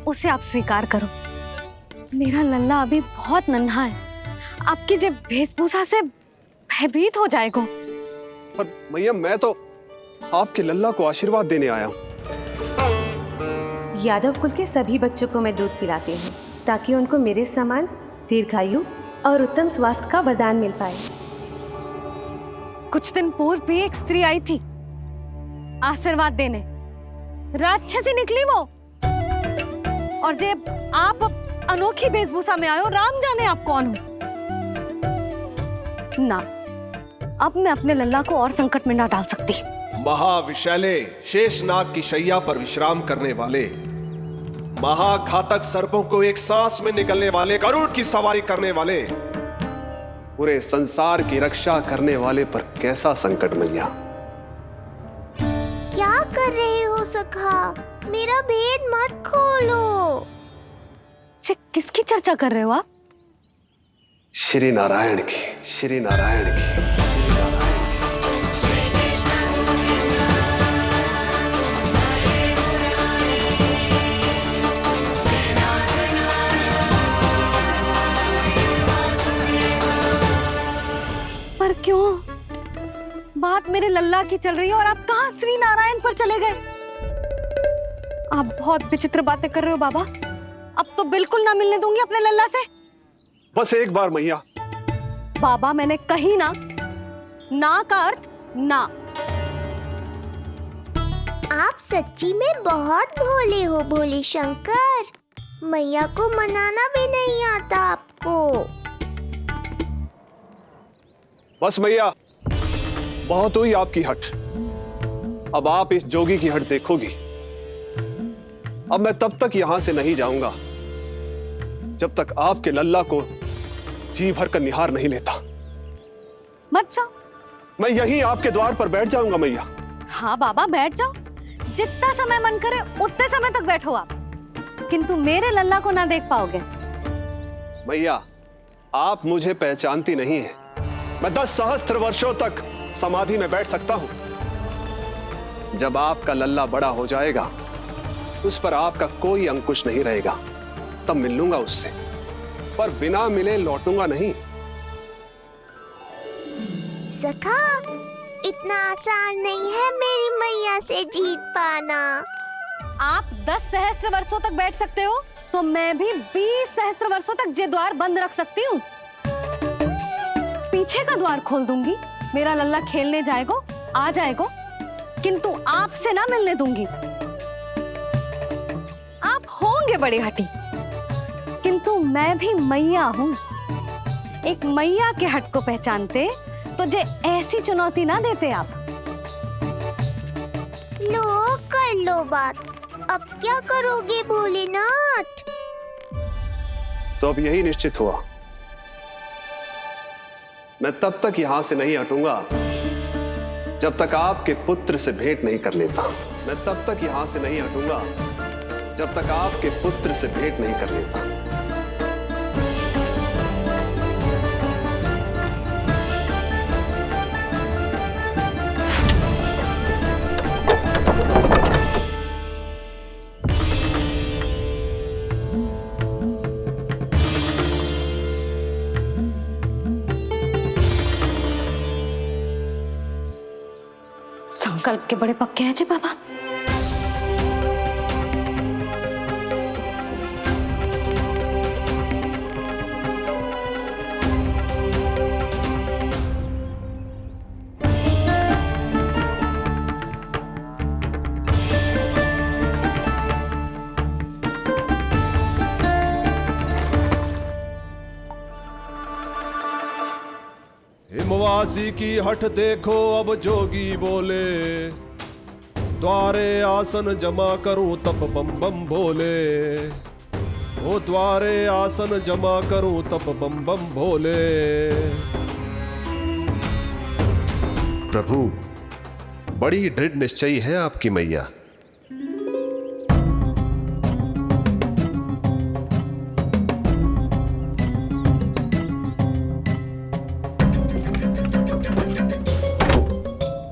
उसे आप स्वीकार करो। मेरा लल्ला अभी बहुत नन्हा है, आपकी जे वेशभूषा से भयभीत हो जाएगा। पर मैया मैं तो आपके लल्ला को आशीर्वाद देने आया हूँ। यादव कुल के सभी बच्चों को मैं दूध पिलाती हूँ ताकि उनको मेरे समान दीर्घायु और उत्तम स्वास्थ्य का वरदान मिल पाए। कुछ दिन पूर्व भी एक स्त्री आई थी आशीर्वाद देने, राक्षसी निकली वो। और जब आप अनोखी वेशभूषा में आए हो, राम जाने आप कौन हो। ना, अब मैं अपने लल्ला को और संकट में ना डाल सकती। महाविशैले शेषनाग की शैया पर विश्राम करने वाले, महाघातक सर्पों को एक सांस में निकलने वाले, गरुड़ की सवारी करने वाले, पूरे संसार की रक्षा करने वाले पर कैसा संकट मैया। क्या कर रहे हो सखा? मेरा भेद मत खोलो। किसकी चर्चा कर रहे हो आप? श्री नारायण की, श्री नारायण की। पर क्यों? बात मेरे लल्ला की चल रही है और आप कहाँ श्री नारायण पर चले गए? आप बहुत विचित्र बातें कर रहे हो बाबा। अब तो बिल्कुल ना मिलने दूंगी अपने लल्ला से। बस एक बार मैया। बाबा मैंने कही ना, ना का अर्थ ना। आप सच्ची में बहुत भोले हो भोले शंकर। मैया को मनाना भी नहीं आता आपको। बस मैया, बहुत हुई आपकी हट। अब आप इस जोगी की हट देखोगी। अब मैं तब तक यहां से नहीं जाऊंगा जब तक आपके लल्ला को जी भर कर निहार नहीं लेता। मत जाओ। मैं यहीं आपके द्वार पर बैठ जाऊंगा मैया। हाँ बाबा बैठ जाओ, जितना समय मन करे उतने समय तक बैठो आप, किंतु मेरे लल्ला को ना देख पाओगे। मैया, आप मुझे पहचानती नहीं है। मैं 10 सहस्त्र वर्षों तक समाधि में बैठ सकता हूं। जब आपका लल्ला बड़ा हो जाएगा, उस पर आपका कोई अंकुश नहीं रहेगा, तब मिल लूंगा उससे, पर बिना मिले लौटूंगा नहीं। सखा, इतना आसान नहीं है मेरी मैया से जीत पाना। आप 10 सहस्त्र वर्षों तक बैठ सकते हो, तो मैं भी 20 सहस्त्र वर्षों तक ये द्वार बंद रख सकती हूँ। पीछे का द्वार खोल दूंगी, मेरा लल्ला खेलने जाएगा, आ जाएगा, किंतु आपसे ना मिलने दूंगी। आप होंगे बड़ी हठी, किंतु मैं भी मैया हूँ। एक मैया के हट को पहचानते तो जे ऐसी चुनौती ना देते आप। लो कर लो बात। अब क्या करोगे भोलेनाथ? तो अब यही निश्चित हुआ, मैं तब तक यहां से नहीं हटूंगा जब तक आपके पुत्र से भेंट नहीं कर लेता। मैं तब तक यहां से नहीं हटूंगा जब तक आपके पुत्र से भेंट नहीं कर लेता। संकल्प के बड़े पक्के हैं जी बाबा। हिमवासी की हठ देखो अब जोगी बोले, द्वारे आसन जमा करूं तप बम बम भोले। ओ द्वारे आसन जमा करूं तप बम बम भोले। प्रभु, बड़ी दृढ़ निश्चयी है आपकी मैया।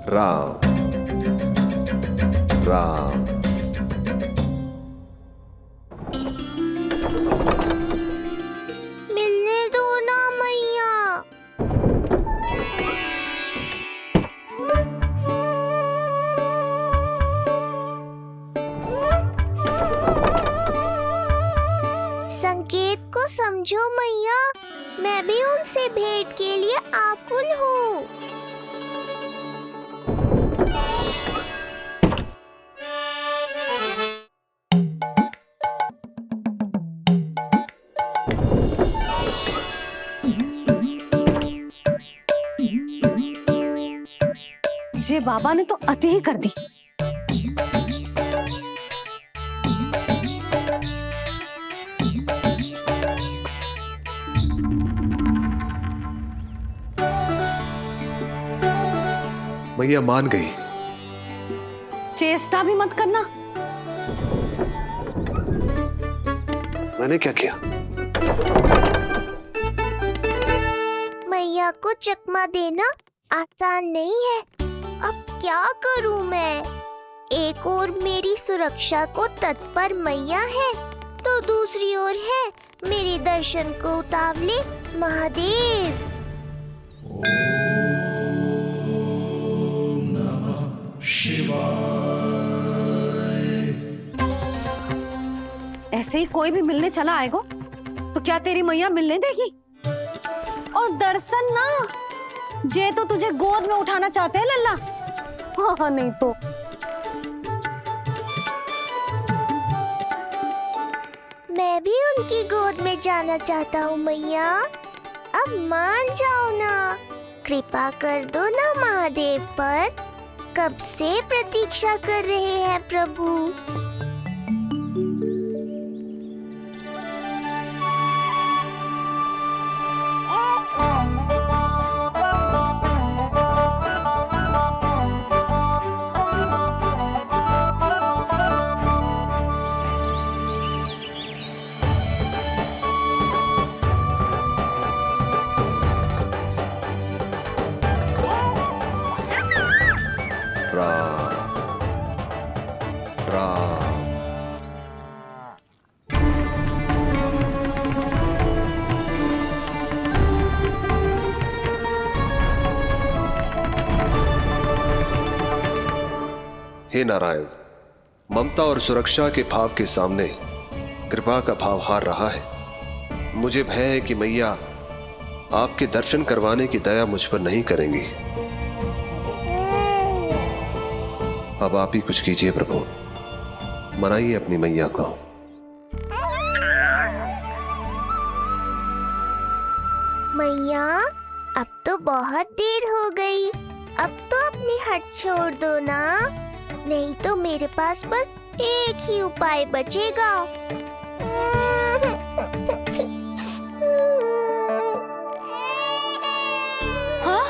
राम राम। समझो मैया, मैं भी उनसे भेंट के लिए आकुल हूँ। जे बाबा ने तो अति ही कर दी। मैया मान गई। चेष्टा भी मत करना। मैंने क्या किया? मैया को चकमा देना आसान नहीं है। अब क्या करूं मैं? एक ओर मेरी सुरक्षा को तत्पर मैया है, तो दूसरी ओर है मेरे दर्शन को उतावले महादेव। ऐसे ही कोई भी मिलने चला आएगा तो क्या तेरी मैया मिलने देगी? और दर्शन ना, जे तो तुझे गोद में उठाना चाहते हैं लल्ला। हाँ नहीं तो मैं भी उनकी गोद में जाना चाहता हूँ मैया। अब मान जाओ ना, कृपा कर दो ना महादेव पर। कब से प्रतीक्षा कर रहे हैं प्रभु। हे नारायण, ममता और सुरक्षा के भाव के सामने कृपा का भाव हार रहा है। मुझे भय है कि मैया आपके दर्शन करवाने की दया मुझ पर नहीं करेंगी। अब आप ही कुछ कीजिए प्रभु, मनाइए अपनी मैया को। मैया, अब तो बहुत देर हो गई। अब तो अपनी हट छोड़ दो ना, नहीं तो मेरे पास बस एक ही उपाय बचेगा। हाँ?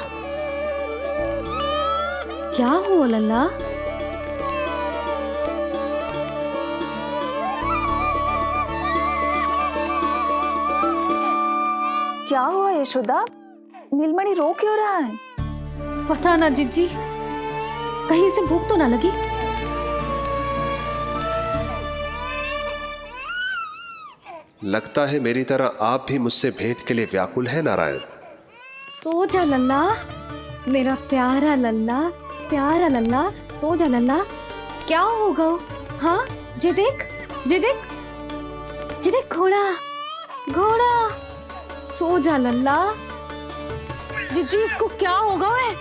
क्या हुआ लल्ला? क्या हुआ यशोदा? नीलमणि रो क्यों रहा है? पता ना जिज्जी, कहीं से भूख तो ना लगी? लगता है मेरी तरह आप भी मुझसे भेंट के लिए व्याकुल है नारायण। सो जा लल्ला, मेरा प्यारा लल्ला, प्यारा लल्ला, सो जा लल्ला। क्या होगा? हाँ, जे देख, जे देख, जे देख, घोड़ा, घोड़ा। सो जा लल्ला। जिज्जी, इसको क्या होगा? है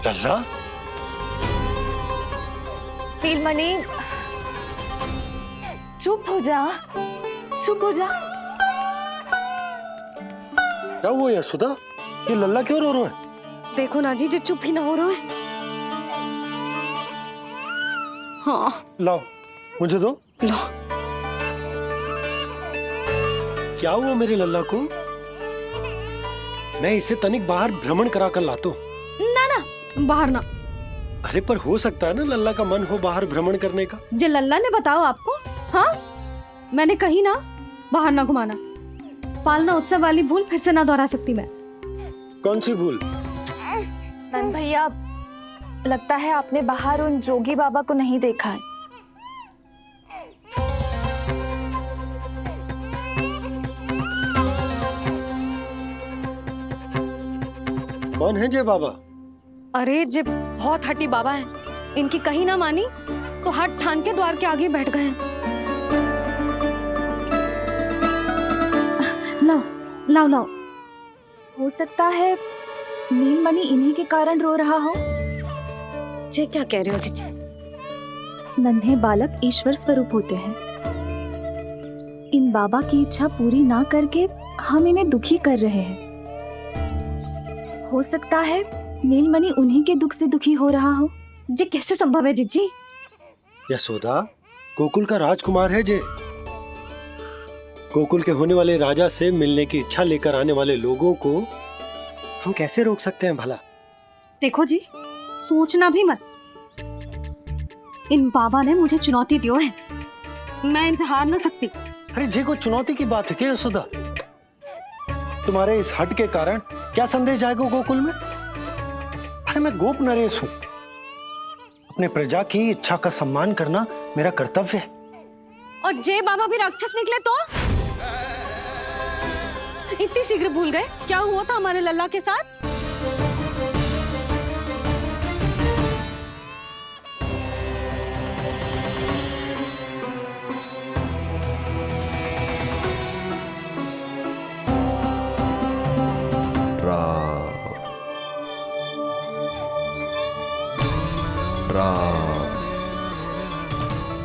लल्ला, नीलमणि, चुप हो जा, चुप हो जा। क्या हुआ यशोदा? ये लल्ला क्यों रो रहा है? देखो ना जी, जे चुप ही ना हो रहा है। हाँ, लाओ, मुझे दो। लो। क्या हुआ मेरे लल्ला को? मैं इसे तनिक बाहर भ्रमण करा कर लाता हूँ। ना ना, बाहर ना। अरे पर हो सकता है ना लल्ला का मन हो बाहर भ्रमण करने का। जे लल्ला ने बताओ आपको? हाँ, मैंने कही ना बाहर ना घुमाना। पालना उत्सव वाली भूल फिर से ना दोहरा सकती मैं। कौन सी भूल? नंद भैया, लगता है आपने बाहर उन जोगी बाबा को नहीं देखा है। कौन है जय बाबा? अरे जे बहुत हट्टी बाबा है, इनकी कहीं ना मानी तो हट ठान के द्वार के आगे बैठ गए हैं। लाओ लाओ लाओ। हो सकता है नीलमणि इन्हीं के कारण रो रहा हो। जे क्या कह रहे हो जीजी? नन्हे बालक ईश्वर स्वरूप होते हैं। इन बाबा की इच्छा पूरी ना करके हम इन्हें दुखी कर रहे हैं। हो सकता है नीलमणि उन्हीं के दुख से दुखी हो रहा हो। जे कैसे संभव है जीजी? यशोदा, गोकुल का राजकुमार है जय। गोकुल के होने वाले राजा से मिलने की इच्छा लेकर आने वाले लोगों को हम कैसे रोक सकते हैं भला? देखो जी, सोचना भी मत। इन बाबा ने मुझे चुनौती दियो है, मैं इनसे हार ना सकती। अरे जी, कोई चुनौती की बात है क्या यशोदा? तुम्हारे इस हट के कारण क्या संदेश जाएगा गोकुल में? अरे मैं गोप नरेश हूं। अपने प्रजा की इच्छा का सम्मान करना मेरा कर्तव्य है। और जे बाबा भी राक्षस निकले तो? इतनी शीघ्र भूल गए क्या हुआ था हमारे लल्ला के साथ?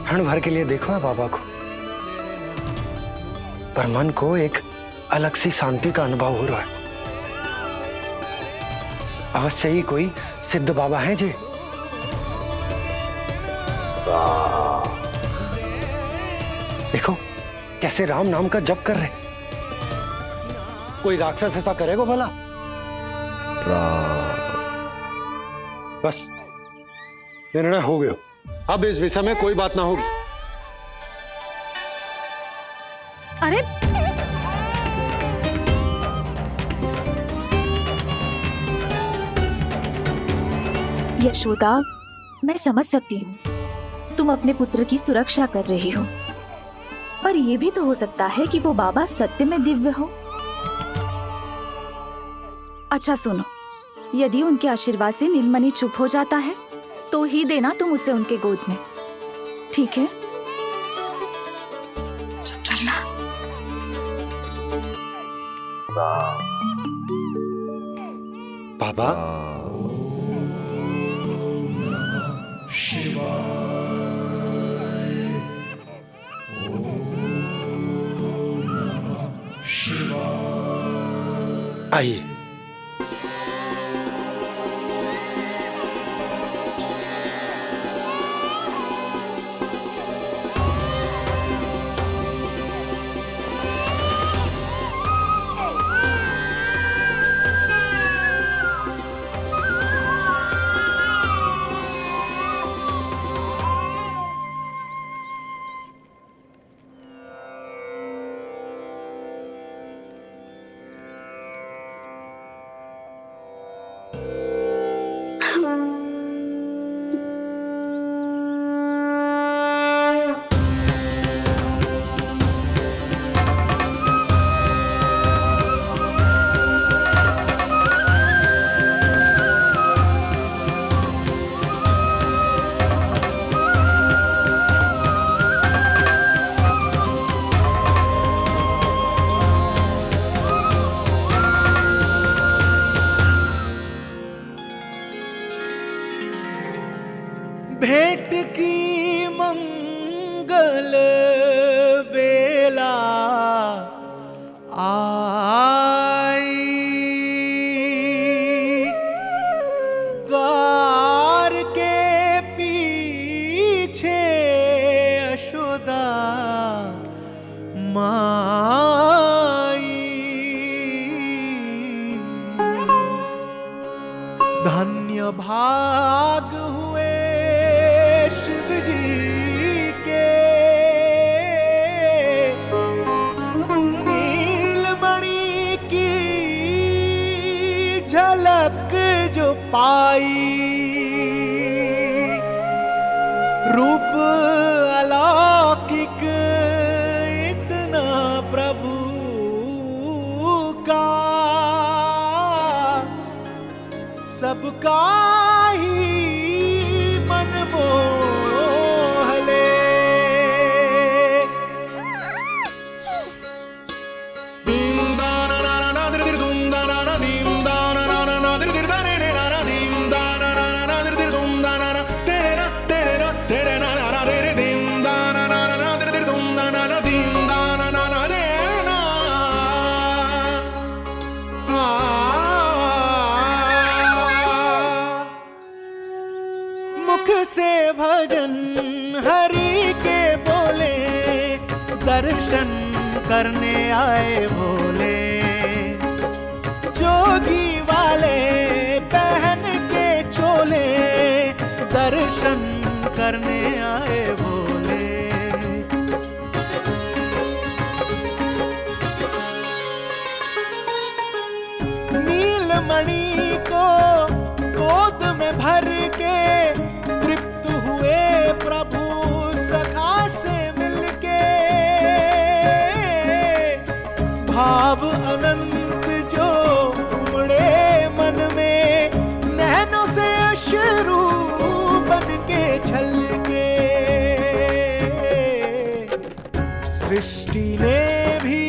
क्षण भर के लिए देखो है बाबा को, पर मन को एक अलग सी शांति का अनुभव हो रहा है। अवश्य ही कोई सिद्ध बाबा है जी। देखो कैसे राम नाम का जप कर रहे। कोई राक्षस ऐसा करेगा भला? बस निर्णय हो गया, अब इस विषय में कोई बात ना होगी। अरे यशोदा, मैं समझ सकती हूँ तुम अपने पुत्र की सुरक्षा कर रही हो, पर यह भी तो हो सकता है कि वो बाबा सत्य में दिव्य हो। अच्छा सुनो, यदि उनके आशीर्वाद से नीलमणि चुप हो जाता है तो ही देना तुम उसे उनके गोद में, ठीक है? चुप लल्ला। बाबा, आइए। भेंट की मंगल बेला आई, द्वार के पीछे यशोदा माई। धन्य भाग हुए शिव जी के, नीलमणि की झलक जो पाई, रूप अलौकिक इतना प्रभु का, सबका ही मन मोह ले। मुख से भजन हरि के बोले, दर्शन करने आए भोले। जोगी वाले पहन के चोले, दर्शन करने आए भोले। नीलमणि को गोद में भर के तृप्त हुए प्रभु सखा से मिलके। भाव अनंत जो उमड़े मन में, नैनों से अश्रु बन के छलके। सृष्टि ने भी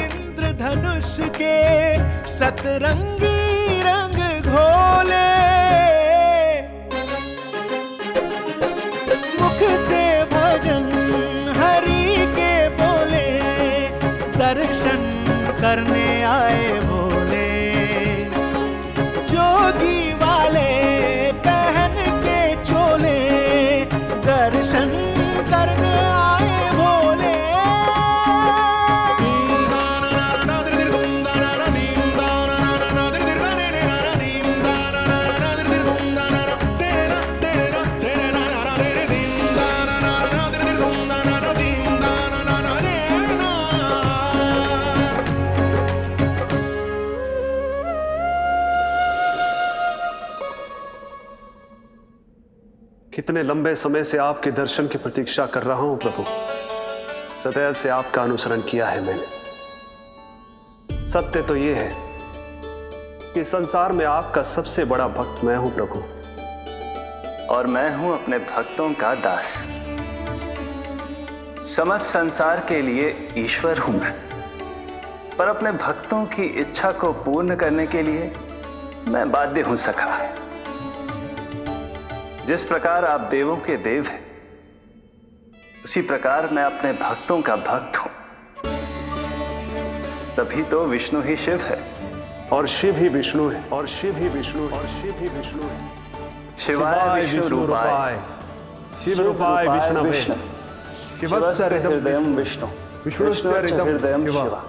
इंद्रधनुष के सतरंगी रंग घोले। मुख से भजन हरि के बोले, दर्शन करने आए भोले। जोगी वाले पहन के चोले, दर्शन करने आए भोले। कितने लंबे समय से आपके दर्शन की प्रतीक्षा कर रहा हूं प्रभु। सदैव से आपका अनुसरण किया है मैंने। सत्य तो यह है कि संसार में आपका सबसे बड़ा भक्त मैं हूं प्रभु, और मैं हूं अपने भक्तों का दास। समस्त संसार के लिए ईश्वर हूं मैं, पर अपने भक्तों की इच्छा को पूर्ण करने के लिए मैं बाध्य हूं सखा। जिस प्रकार आप देवों के देव हैं, उसी प्रकार मैं अपने भक्तों का भक्त हूं। तभी तो विष्णु ही शिव है, और शिव ही विष्णु है, और शिव ही विष्णु है, और शिव ही विष्णु है। शिवाय विष्णु रूपाय, शिव रूपाय विष्णवे, शिवस्य हृदयं विष्णु, विष्णुश्च हृदयं शिवा।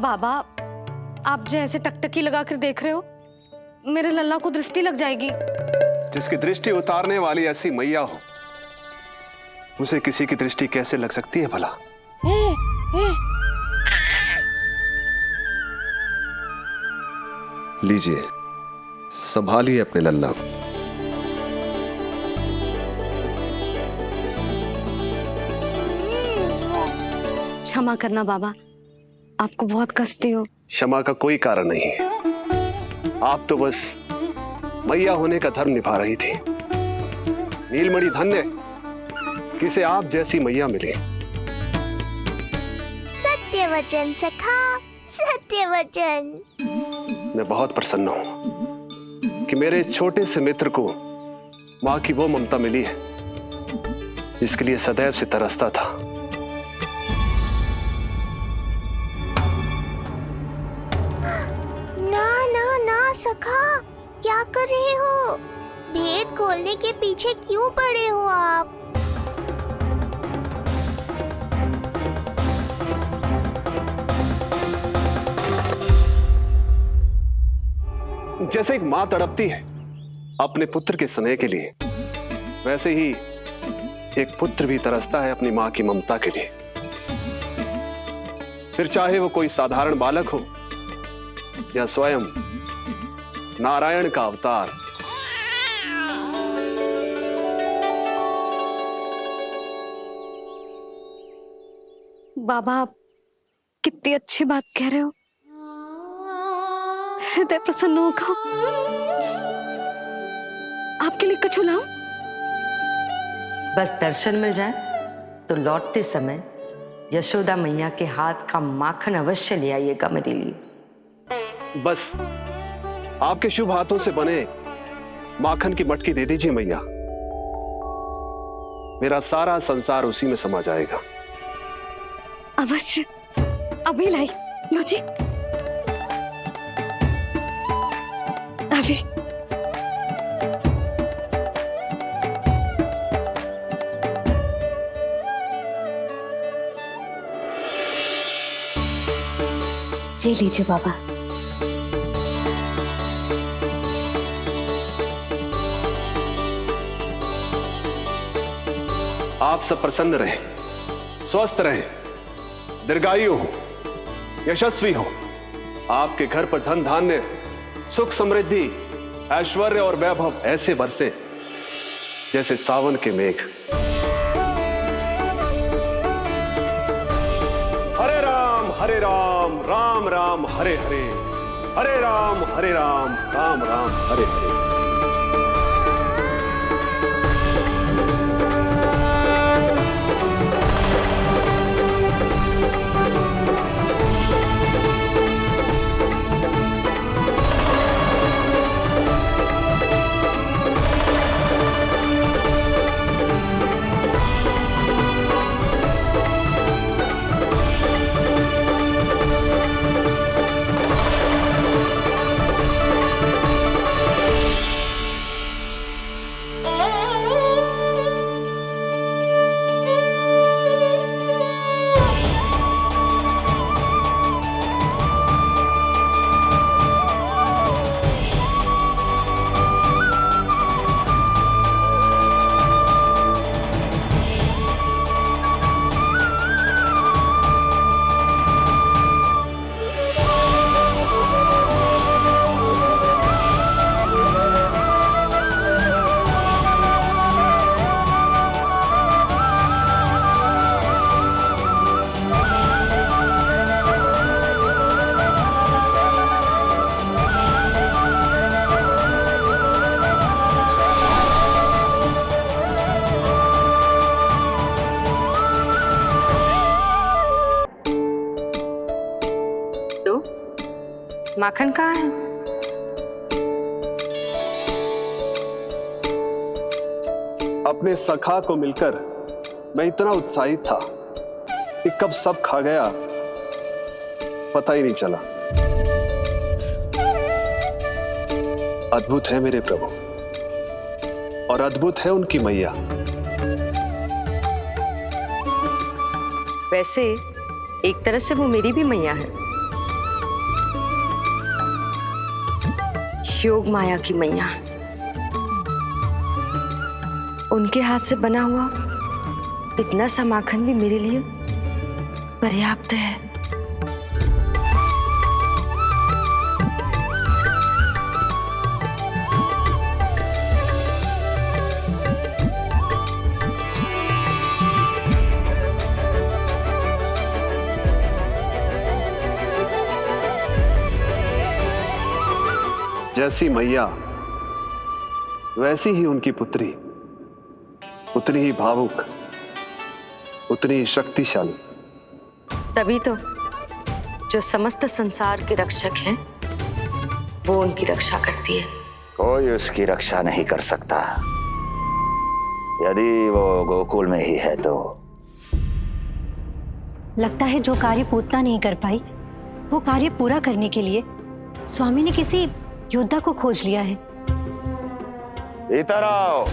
बाबा, आप जो ऐसे टकटकी लगाकर देख रहे हो, मेरे लल्ला को दृष्टि लग जाएगी। जिसकी दृष्टि उतारने वाली ऐसी मैया हो, उसे किसी की दृष्टि कैसे लग सकती है भला? लीजिए, संभालिए अपने लल्ला को। क्षमा करना बाबा, आपको बहुत कष्ट हो। क्षमा का कोई कारण नहीं है। आप तो बस मैया होने का धर्म निभा रही थी। नीलमणि धन्य किसे आप जैसी मैया मिले। सत्य वचन सखा, सत्य वचन। मैं बहुत प्रसन्न हूं कि मेरे छोटे से मित्र को मां की वो ममता मिली है जिसके लिए सदैव से तरसता था। ना ना ना सखा, क्या कर रहे हो? भेद खोलने के पीछे क्यों पड़े हो आप? जैसे एक मां तड़पती है अपने पुत्र के स्नेह के लिए, वैसे ही एक पुत्र भी तरसता है अपनी मां की ममता के लिए। फिर चाहे वो कोई साधारण बालक हो या स्वयं नारायण का अवतार। बाबा, आप कितनी अच्छी बात कह रहे हो। हृदय प्रसन्न होगा। आपके लिए कुछ लाऊं? बस दर्शन मिल जाए तो लौटते समय यशोदा मैया के हाथ का माखन अवश्य ले आइएगा मेरे लिए। बस आपके शुभ हाथों से बने माखन की मटकी दे दीजिए मैया, मेरा सारा संसार उसी में समा जाएगा। अवश्य, अभी लाई। लो जी, अभी। जी लीजिए बाबा। आप सब प्रसन्न रहे, स्वस्थ रहे, दीर्घायु हो, यशस्वी हो। आपके घर पर धन धान्य, सुख समृद्धि, ऐश्वर्य और वैभव ऐसे बरसे जैसे सावन के मेघ। हरे राम राम राम हरे हरे, हरे राम राम राम हरे हरे। माखन कहाँ है? अपने सखा को मिलकर मैं इतना उत्साहित था कि कब सब खा गया पता ही नहीं चला। अद्भुत है मेरे प्रभु, और अद्भुत है उनकी मैया। वैसे एक तरह से वो मेरी भी मैया है, योग माया की मैया। उनके हाथ से बना हुआ इतना सा माखन भी मेरे लिए पर्याप्त है। जैसी मैया वैसी ही उनकी पुत्री, उतनी ही भावुक, उतनी ही शक्तिशाली। तभी तो जो समस्त संसार के रक्षक हैं वो उनकी रक्षा करती है। कोई उसकी रक्षा नहीं कर सकता। यदि वो गोकुल में ही है तो। लगता है जो कार्य पूतना नहीं कर पाई वो कार्य पूरा करने के लिए स्वामी ने किसी योद्धा को खोज लिया है। इधर आओ।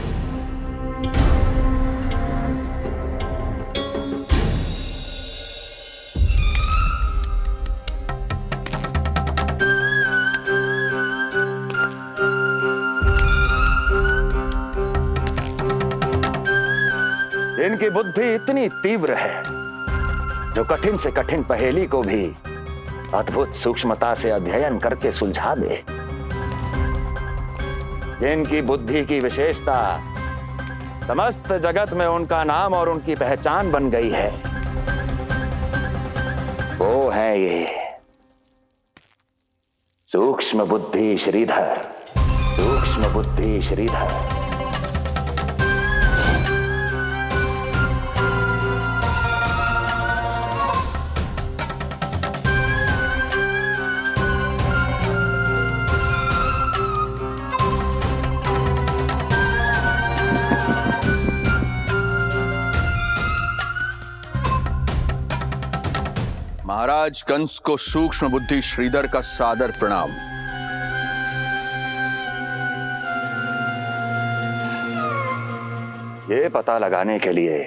इनकी बुद्धि इतनी तीव्र है जो कठिन से कठिन पहेली को भी अद्भुत सूक्ष्मता से अध्ययन करके सुलझा दे। इनकी बुद्धि की विशेषता समस्त जगत में उनका नाम और उनकी पहचान बन गई है। वो है ये सूक्ष्म बुद्धि श्रीधर, सूक्ष्म बुद्धि श्रीधर। महाराज कंस को सूक्ष्म बुद्धि श्रीधर का सादर प्रणाम। ये पता लगाने के लिए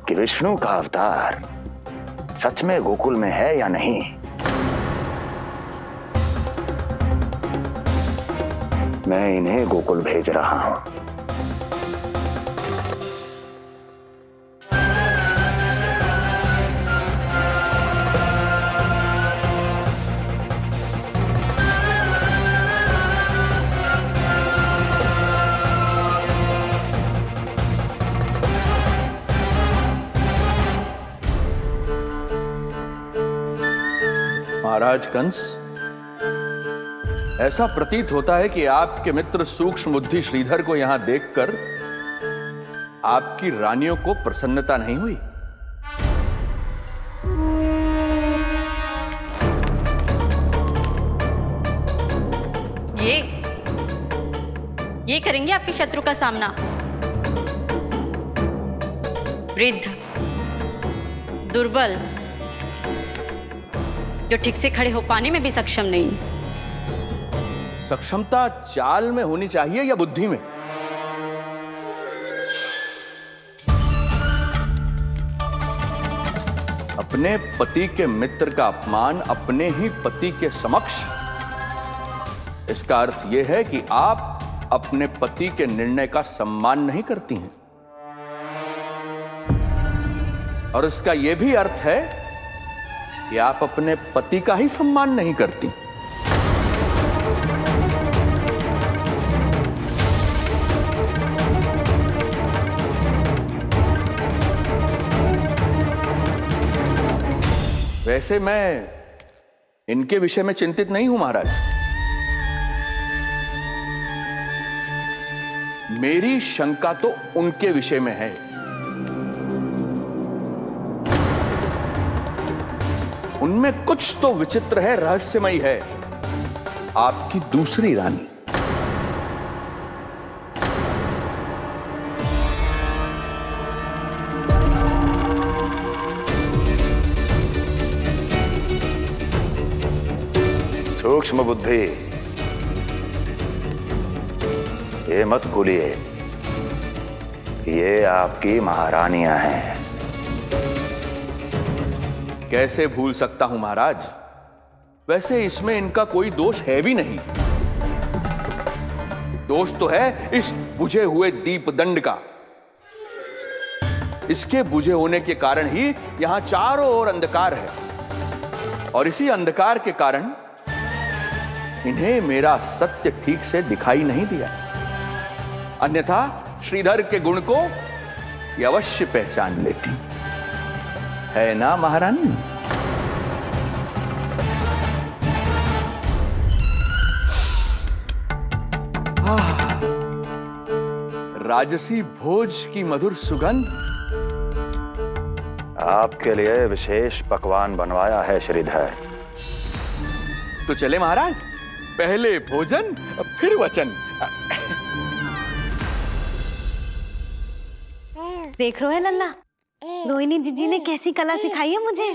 कि विष्णु का अवतार सच में गोकुल में है या नहीं, मैं इन्हें गोकुल भेज रहा हूं। महाराज कंस, ऐसा प्रतीत होता है कि आपके मित्र सूक्ष्म बुद्धि श्रीधर को यहां देखकर आपकी रानियों को प्रसन्नता नहीं हुई। ये करेंगे आपके शत्रु का सामना। वृद्ध, दुर्बल, जो ठीक से खड़े हो पाने में भी सक्षम नहीं। सक्षमता चाल में होनी चाहिए या बुद्धि में? अपने पति के मित्र का अपमान अपने ही पति के समक्ष, इसका अर्थ यह है कि आप अपने पति के निर्णय का सम्मान नहीं करती हैं, और इसका यह भी अर्थ है कि आप अपने पति का ही सम्मान नहीं करती। वैसे मैं इनके विषय में चिंतित नहीं हूं महाराज। मेरी शंका तो उनके विषय में है। उनमें कुछ तो विचित्र है, रहस्यमयी है। आपकी दूसरी रानी। सूक्ष्म बुद्धि, ये मत भूलिए ये आपकी महारानियां हैं। कैसे भूल सकता हूं महाराज? वैसे इसमें इनका कोई दोष है भी नहीं। दोष तो है इस बुझे हुए दीपदंड का। इसके बुझे होने के कारण ही यहां चारों ओर अंधकार है, और इसी अंधकार के कारण इन्हें मेरा सत्य ठीक से दिखाई नहीं दिया। अन्यथा श्रीधर के गुण को ये अवश्य पहचान लेती, है ना महारानी? राजसी भोज की मधुर सुगंध। आपके लिए विशेष पकवान बनवाया है श्रीधर। तो चले महाराज, पहले भोजन फिर वचन। देख रहे हो लल्ला, रोहिणी जीजी ने कैसी कला सिखाई है मुझे।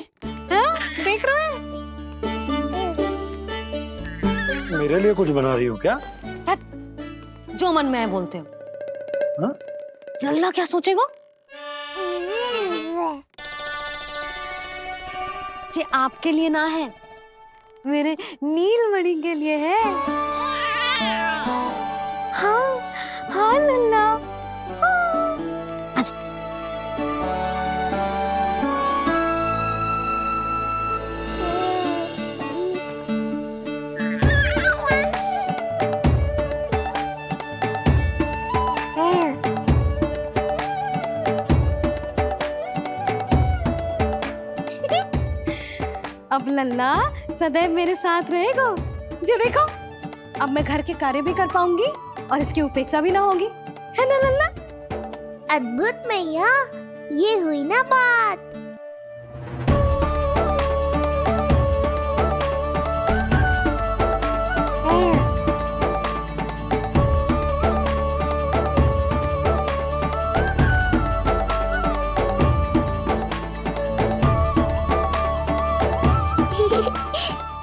हाँ? देख रहे हो? मेरे लिए कुछ बना रही हो क्या? जो मन में है बोलते हो। हाँ? लल्ला क्या सोचेगा? ये आपके लिए ना है, मेरे नीलमणि के लिए है। हाँ हाँ लल्ला। अब लल्ला सदैव मेरे साथ रहेगा। जो देखो, अब मैं घर के कार्य भी कर पाऊंगी और इसकी उपेक्षा भी ना होगी, है ना लल्ला? अद्भुत मैया, ये हुई ना बात।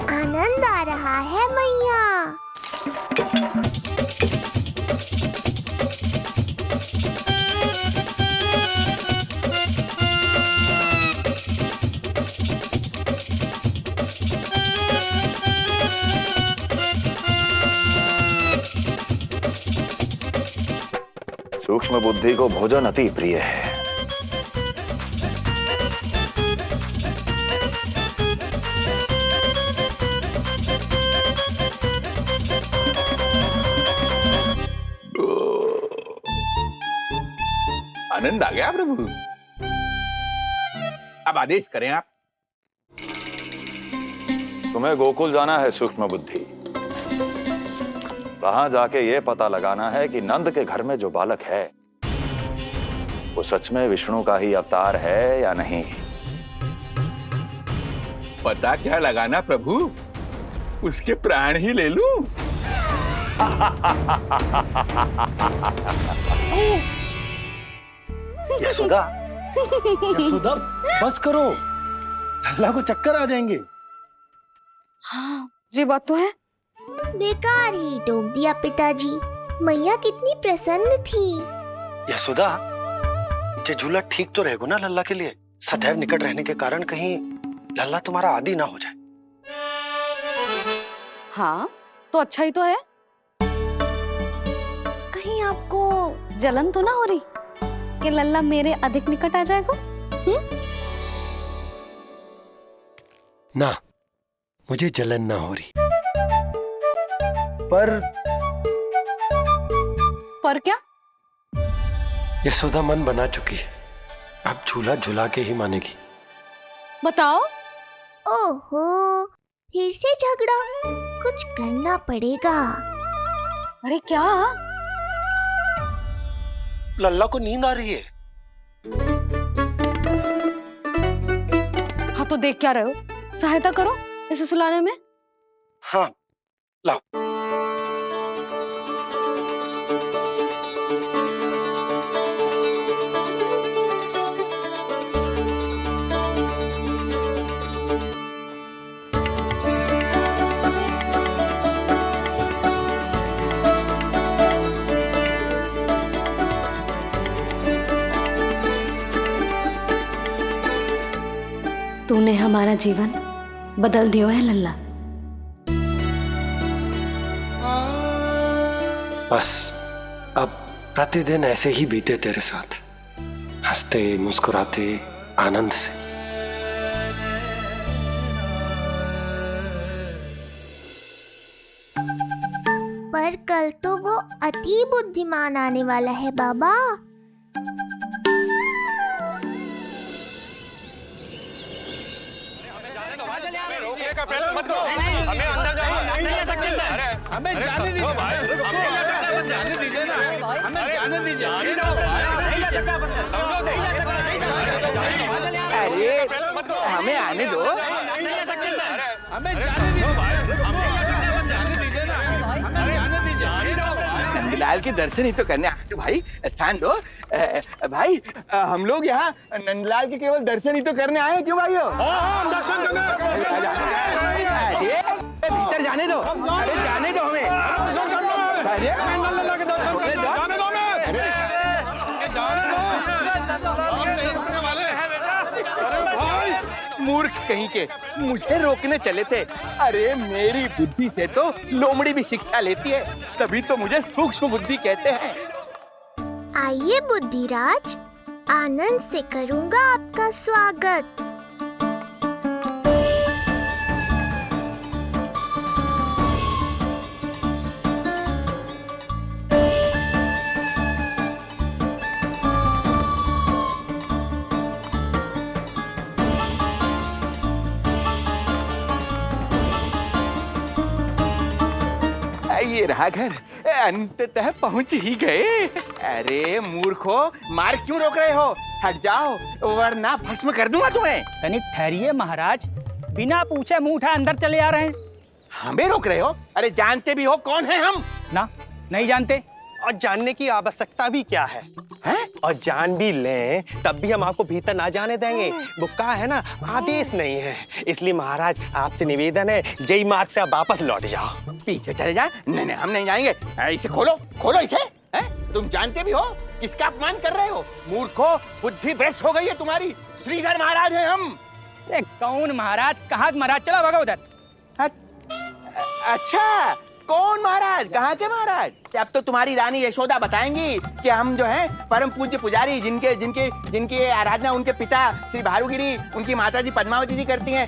आनंद आ रहा है मैया। सूक्ष्म बुद्धि को भोजन अति प्रिय है। आनंद आ गया प्रभु। अब आदेश करें आप। तुम्हें गोकुल जाना है सूक्ष्म बुद्धि। वहां जाके ये पता लगाना है कि नंद के घर में जो बालक है वो सच में विष्णु का ही अवतार है या नहीं। पता क्या लगाना प्रभु, उसके प्राण ही ले लूं। यशोदा, यशोदा बस करो, लल्ला को चक्कर आ जाएंगे। हाँ ये बात तो है। बेकार ही टोक दिया पिताजी। मैया कितनी प्रसन्न थी। यशोदा, ये झूला ठीक तो रहेगा ना लल्ला के लिए? सदैव निकट रहने के कारण कहीं लल्ला तुम्हारा आदी ना हो जाए। हाँ तो अच्छा ही तो है। कहीं आपको जलन तो ना हो रही कि लल्ला मेरे अधिक निकट आ जाएगा? ना, मुझे जलन ना हो रही। पर क्या? यशोदा मन बना चुकी है, अब झूला झूला के ही मानेगी। बताओ। ओहो, फिर से झगड़ा। कुछ करना पड़ेगा। अरे क्या? लल्ला को नींद आ रही है। हाँ तो देख क्या रहे हो, सहायता करो इसे सुलाने में। हाँ लाओ। तूने हमारा जीवन बदल दिया है लल्ला। बस अब प्रतिदिन ऐसे ही बीते तेरे साथ, हंसते मुस्कुराते आनंद से। पर कल तो वो अति बुद्धिमान आने वाला है बाबा। हमें अंदर नहीं ले सकते। हमें जाने दीजिए। हमें जाने दीजिए ना। हमें जाने दीजिए। नहीं ले सकता बंदा। नहीं ले सकता। अरे हमें आने दो। नहीं ले सकते। हमें जाने दीजिए। हमें जाने दीजिए ना। हमें जाने दीजिए। नंदलाल के दर्शन ही तो करने आए थे भाई, स्थान दो। भाई हम लोग यहाँ नंदलाल के केवल दर्शन ही तो करने आए हैं, क्यों भाइयों? हम दर्शन भीतर जाने दो। अरे जाने दो हमें। नंदलाल के दर्शन मूर्ख कहीं के, मुझे रोकने चले थे। अरे मेरी बुद्धि से तो लोमड़ी भी शिक्षा लेती है, तभी तो मुझे सूक्ष्म बुद्धि कहते हैं। आइए बुद्धिराज, आनंद से करूंगा आपका स्वागत। ये रहा घर, अंततः पहुंच ही गए। अरे मूर्खो, मार्ग क्यों रोक रहे हो? हट जाओ वरना भस्म कर दूंगा तुम्हें। तनिक ठहरिए महाराज, बिना पूछे मुंह उठा अंदर चले आ रहे हैं। हमें रोक रहे हो? अरे जानते भी हो कौन है हम? ना, नहीं जानते। और जानने की आवश्यकता भी क्या है? हैं? और जान भी लें तब भी हम आपको भीतर ना जाने देंगे। वो का है ना, आदेश नहीं है। इसलिए महाराज आपसे निवेदन है, जय मार्ग से आप वापस लौट जाओ। पीछे चले जा। नहीं नहीं, हम नहीं जाएंगे। इसे खोलो, खोलो इसे। हैं? तुम जानते भी हो किसका अपमान कर रहे हो? मूर्खो, बुद्धि भ्रष्ट हो गई है तुम्हारी। श्रीधर महाराज हैं हम। कौन महाराज? कहाँ महाराज? चला भागा उधर। अच्छा, कौन महाराज? कहाँ के महाराज? अब तो तुम्हारी रानी यशोदा बताएंगी कि हम जो हैं परम पूज्य पुजारी, जिनके जिनके जिनकी आराधना उनके पिता श्री भारुगिरी, उनकी माताजी पद्मावती जी करती हैं।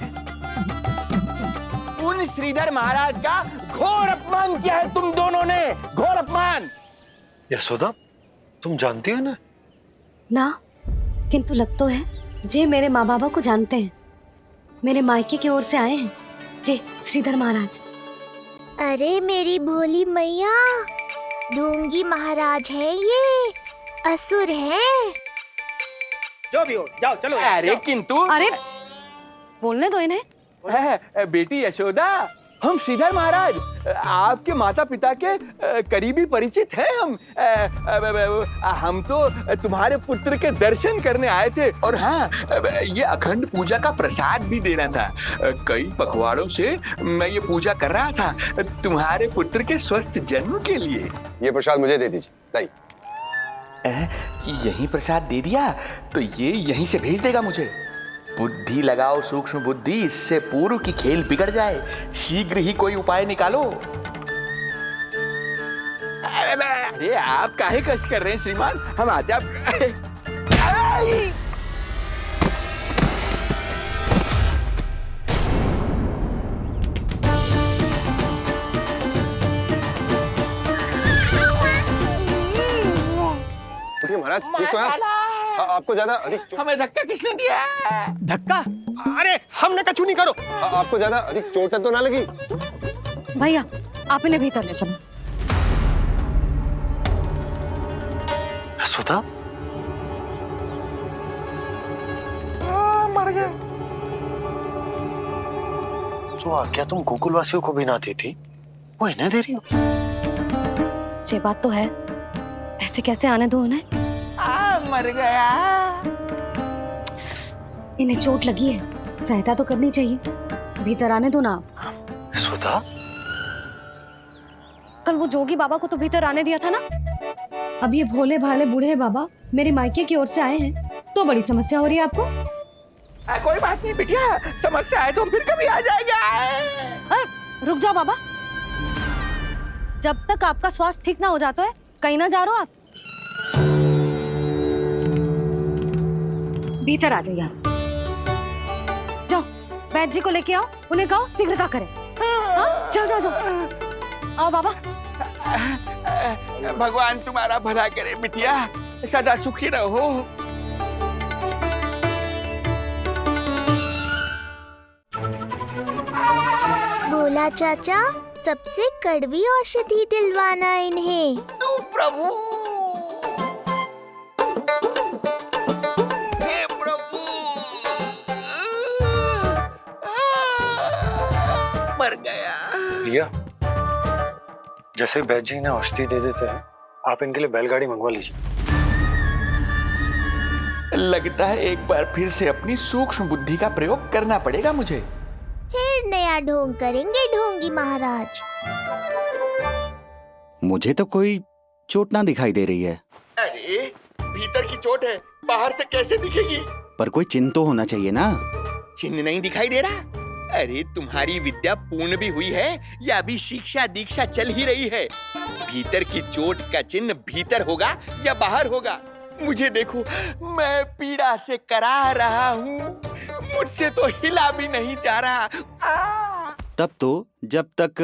उन श्रीधर महाराज का घोर अपमान किया है तुम दोनों ने, घोर अपमान। यशोदा, तुम जानती हो ना? ना, किंतु लग तो है जे मेरे माँ बाबा को जानते हैं। मेरे मायके की ओर से आए हैं जे श्रीधर महाराज। अरे मेरी भोली मैया, ढोंगी महाराज है ये, असुर है। जो भी हो, जाओ चलो। अरे किंतु, अरे बोलने दो इन्हें। बेटी यशोदा, हम श्रीधर महाराज आपके माता पिता के करीबी परिचित हैं। हम तो तुम्हारे पुत्र के दर्शन करने आए थे। और हाँ, ये अखंड पूजा का प्रसाद भी देना था। कई पखवाड़ों से मैं ये पूजा कर रहा था तुम्हारे पुत्र के स्वस्थ जन्म के लिए। ये प्रसाद मुझे दे दीजिए। यही प्रसाद दे दिया तो ये यहीं से भेज देगा मुझे। बुद्धि लगाओ सूक्ष्म बुद्धि, इससे पूर्व की खेल बिगड़ जाए। शीघ्र ही कोई उपाय निकालो। अरे आप काहे कष्ट कर रहे हैं श्रीमान? हम आते आप। महाराज ठीक तो है? आपको ज्यादा अधिक हमें धक्का किसने दिया? धक्का? अरे हमने कछु नहीं करो। आपको ज्यादा अधिक चोट तो ना लगी? भैया आप इन्हें भीतर ले चलो। यशोदा, मर गए। जो आज्ञा तुम गोकुलवासियों को भी ना दी थी, वो इन्हें दे रही हो? ये बात तो है, ऐसे कैसे आने दो उन्हें? मर गया। इन्हें चोट लगी है, सहायता तो करनी चाहिए। भीतर आने दो ना। यशोदा, कल वो जोगी बाबा को तो भीतर आने दिया था ना। अब ये भोले भाले बूढ़े बाबा मेरे मायके की ओर से आए हैं, तो बड़ी समस्या हो रही है आपको। कोई बात नहीं बिटिया, समस्या है तो फिर कभी आ जाएगा। रुक जाओ बाबा, जब तक आपका स्वास्थ्य ठीक ना हो जाता है कहीं ना जा रहे हो आप। भीतर आ जाइए आप। जाओ वैद्य जी को लेके आओ, उन्हें कहो शीघ्रता करें। हाँ, जाओ जाओ जाओ। आओ बाबा। भगवान तुम्हारा भला करे बिटिया, सदा सुखी रहो। बोला चाचा, सबसे कड़वी औषधि दिलवाना इन्हें। प्रभु, भैया, जैसे वैद्य जी ने औषधि दे देते हैं, आप इनके लिए बैलगाड़ी मंगवा लीजिए। लगता है एक बार फिर से अपनी सूक्ष्म बुद्धि का प्रयोग करना पड़ेगा मुझे। फिर नया ढोंग करेंगे ढोंगी महाराज। मुझे तो कोई चोट ना दिखाई दे रही है। अरे भीतर की चोट है, बाहर से कैसे दिखेगी? पर कोई चिन्ह तो होना चाहिए ना। चिन्ह नहीं दिखाई दे रहा? अरे तुम्हारी विद्या पूर्ण भी हुई है या अभी शिक्षा दीक्षा चल ही रही है? भीतर की चोट का चिन्ह भीतर होगा या बाहर होगा? मुझे देखो, मैं पीड़ा से कराह रहा हूँ, मुझसे तो हिला भी नहीं जा रहा। तब तो जब तक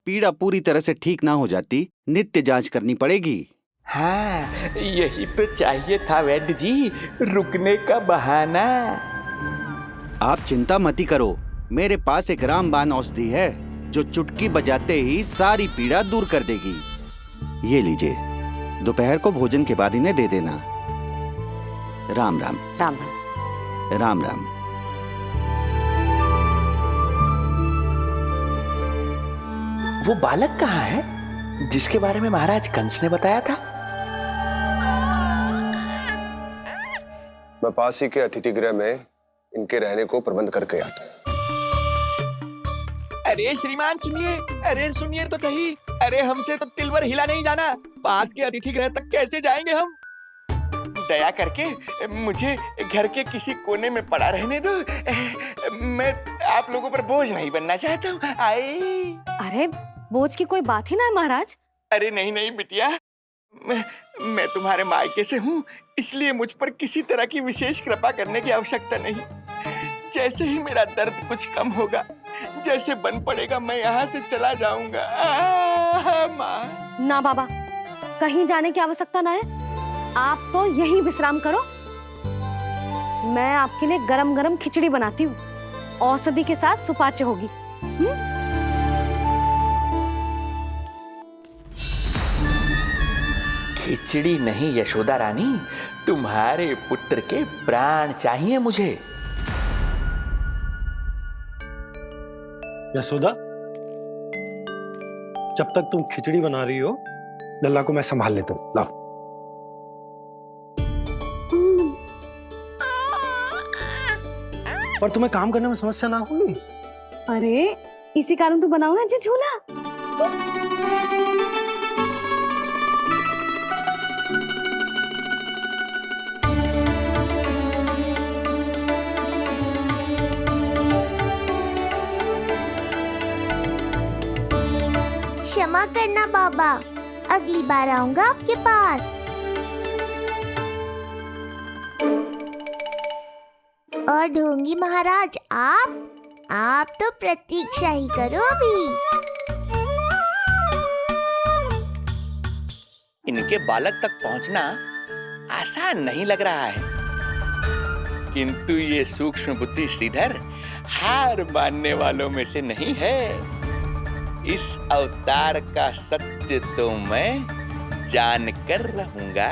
पीड़ा पूरी तरह से ठीक ना हो जाती नित्य जांच करनी पड़ेगी। हाँ, यही तो चाहिए था वैद्य जी, रुकने का बहाना। आप चिंता मती करो, मेरे पास एक रामबाण औषधि है जो चुटकी बजाते ही सारी पीड़ा दूर कर देगी। ये लीजिए, दोपहर को भोजन के बाद इन्हें दे देना। राम राम। राम राम। राम राम। वो बालक कहाँ है जिसके बारे में महाराज कंस ने बताया था? मैं पास ही के अतिथि गृह में इनके रहने को प्रबंध करके आता हूँ। अरे श्रीमान सुनिए, अरे सुनिए तो सही, अरे हमसे तो तिल भर हिला नहीं जाना, पास के अतिथि गृह तक कैसे जाएंगे हम? दया करके मुझे घर के किसी कोने में पड़ा रहने दो, मैं आप लोगों पर बोझ नहीं बनना चाहता हूँ। अरे बोझ की कोई बात ही ना है महाराज। अरे नहीं नहीं बिटिया, मैं तुम्हारे मायके से हूँ, इसलिए मुझ पर किसी तरह की विशेष कृपा करने की आवश्यकता नहीं। जैसे ही मेरा दर्द कुछ कम होगा, जैसे बन पड़ेगा, मैं यहाँ से चला जाऊंगा। माँ। ना बाबा, कहीं जाने की आवश्यकता ना है, आप तो यही विश्राम करो। मैं आपके लिए गरम गरम खिचड़ी बनाती हूँ, औषधि के साथ सुपाच्य होगी। खिचड़ी नहीं यशोदा रानी, तुम्हारे पुत्र के प्राण चाहिए मुझे। यशोदा, जब तक तुम खिचड़ी बना रही हो, लल्ला को मैं संभाल लेता हूँ। लाओ। पर तुम्हें काम करने में समस्या ना होगी? अरे इसी कारण तो बनाऊंगा जी झूला। क्षमा करना बाबा, अगली बार आऊंगा आपके पास। और ढोंगी महाराज, आप तो प्रतीक्षा ही करो अभी। इनके बालक तक पहुंचना आसान नहीं लग रहा है, किंतु ये सूक्ष्म बुद्धि श्रीधर हार मानने वालों में से नहीं है। इस अवतार का सत्य तो मैं जानकर रहूंगा।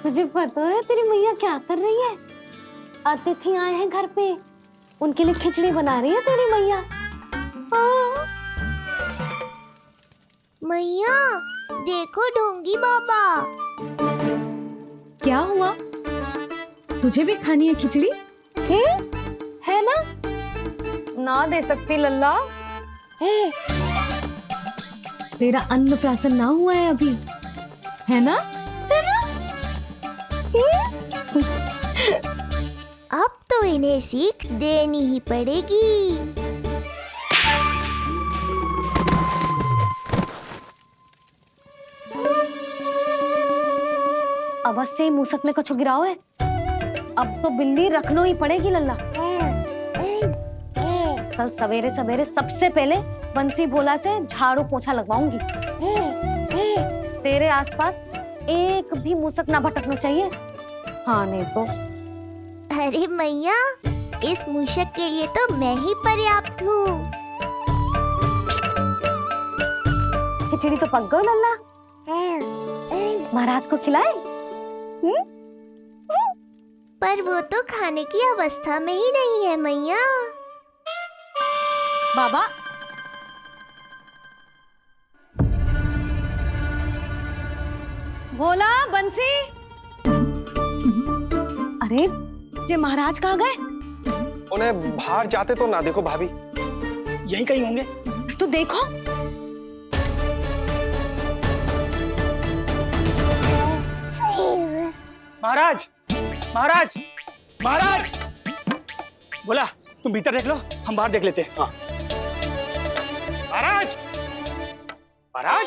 तुझे पता है तेरी मैया क्या कर रही है? अतिथि आए हैं घर पे, उनके लिए खिचड़ी बना रही है तेरी मैया। मैया देखो ढोंगी बाबा। क्या हुआ? तुझे भी खानी है खिचड़ी? है ना? ना दे सकती लल्ला। तेरा अन्नप्राशन ना हुआ है अभी, है ना? अब तो इन्हें सीख देनी ही पड़ेगी। अवश्य ही मूसक में कछु गिराओ है। अब तो बिल्ली रखना ही पड़ेगी लल्ला। कल सवेरे सवेरे सबसे पहले बंसी भोला से झाड़ू पोछा लगवाऊंगी। तेरे आसपास एक भी मूसक ना भटकना चाहिए। हाँ नहीं तो। अरे मैया, इस मूषक के लिए तो मैं ही पर्याप्त हूँ। खिचड़ी तो पक गई लल्ला, महाराज को खिलाए? पर वो तो खाने की अवस्था में ही नहीं है मैया। बाबा भोला, बंसी। अरे ये महाराज कहाँ गए? उन्हें बाहर जाते तो ना देखो भाभी। यहीं कहीं होंगे। तो देखो। महाराज, महाराज, महाराज। बोला तुम भीतर देख लो, हम बाहर देख लेते हैं। हाँ। महाराज, महाराज,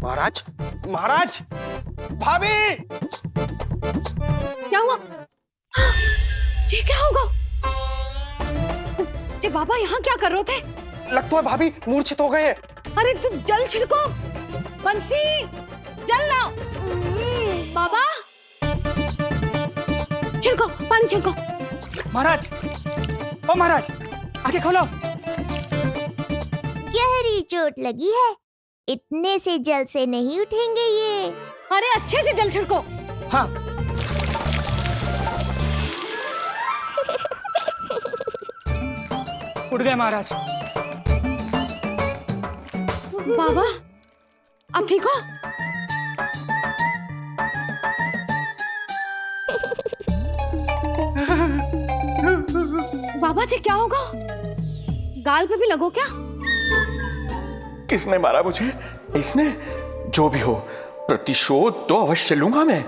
महाराज, महाराज, भाभी। क्या हुआ? ये क्या होगा? ये बाबा यहाँ क्या कर रहे थे? लगता है भाभी मूर्छित हो गए हैं। अरे तू जल छिड़को, बंसी, जल लाओ। बाबा छिड़को, पानी छिड़को। महाराज, ओ महाराज, आंखें खोलो। गहरी चोट लगी है, इतने से जल से नहीं उठेंगे ये। अरे अच्छे से जल छिड़को। हाँ। उठ गए महाराज। बाबा अब ठीक हो? बाबा जी क्या होगा? गाल पे भी लगो क्या? किसने मारा मुझे? इसने? जो भी हो, प्रतिशोध तो अवश्य लूंगा मैं।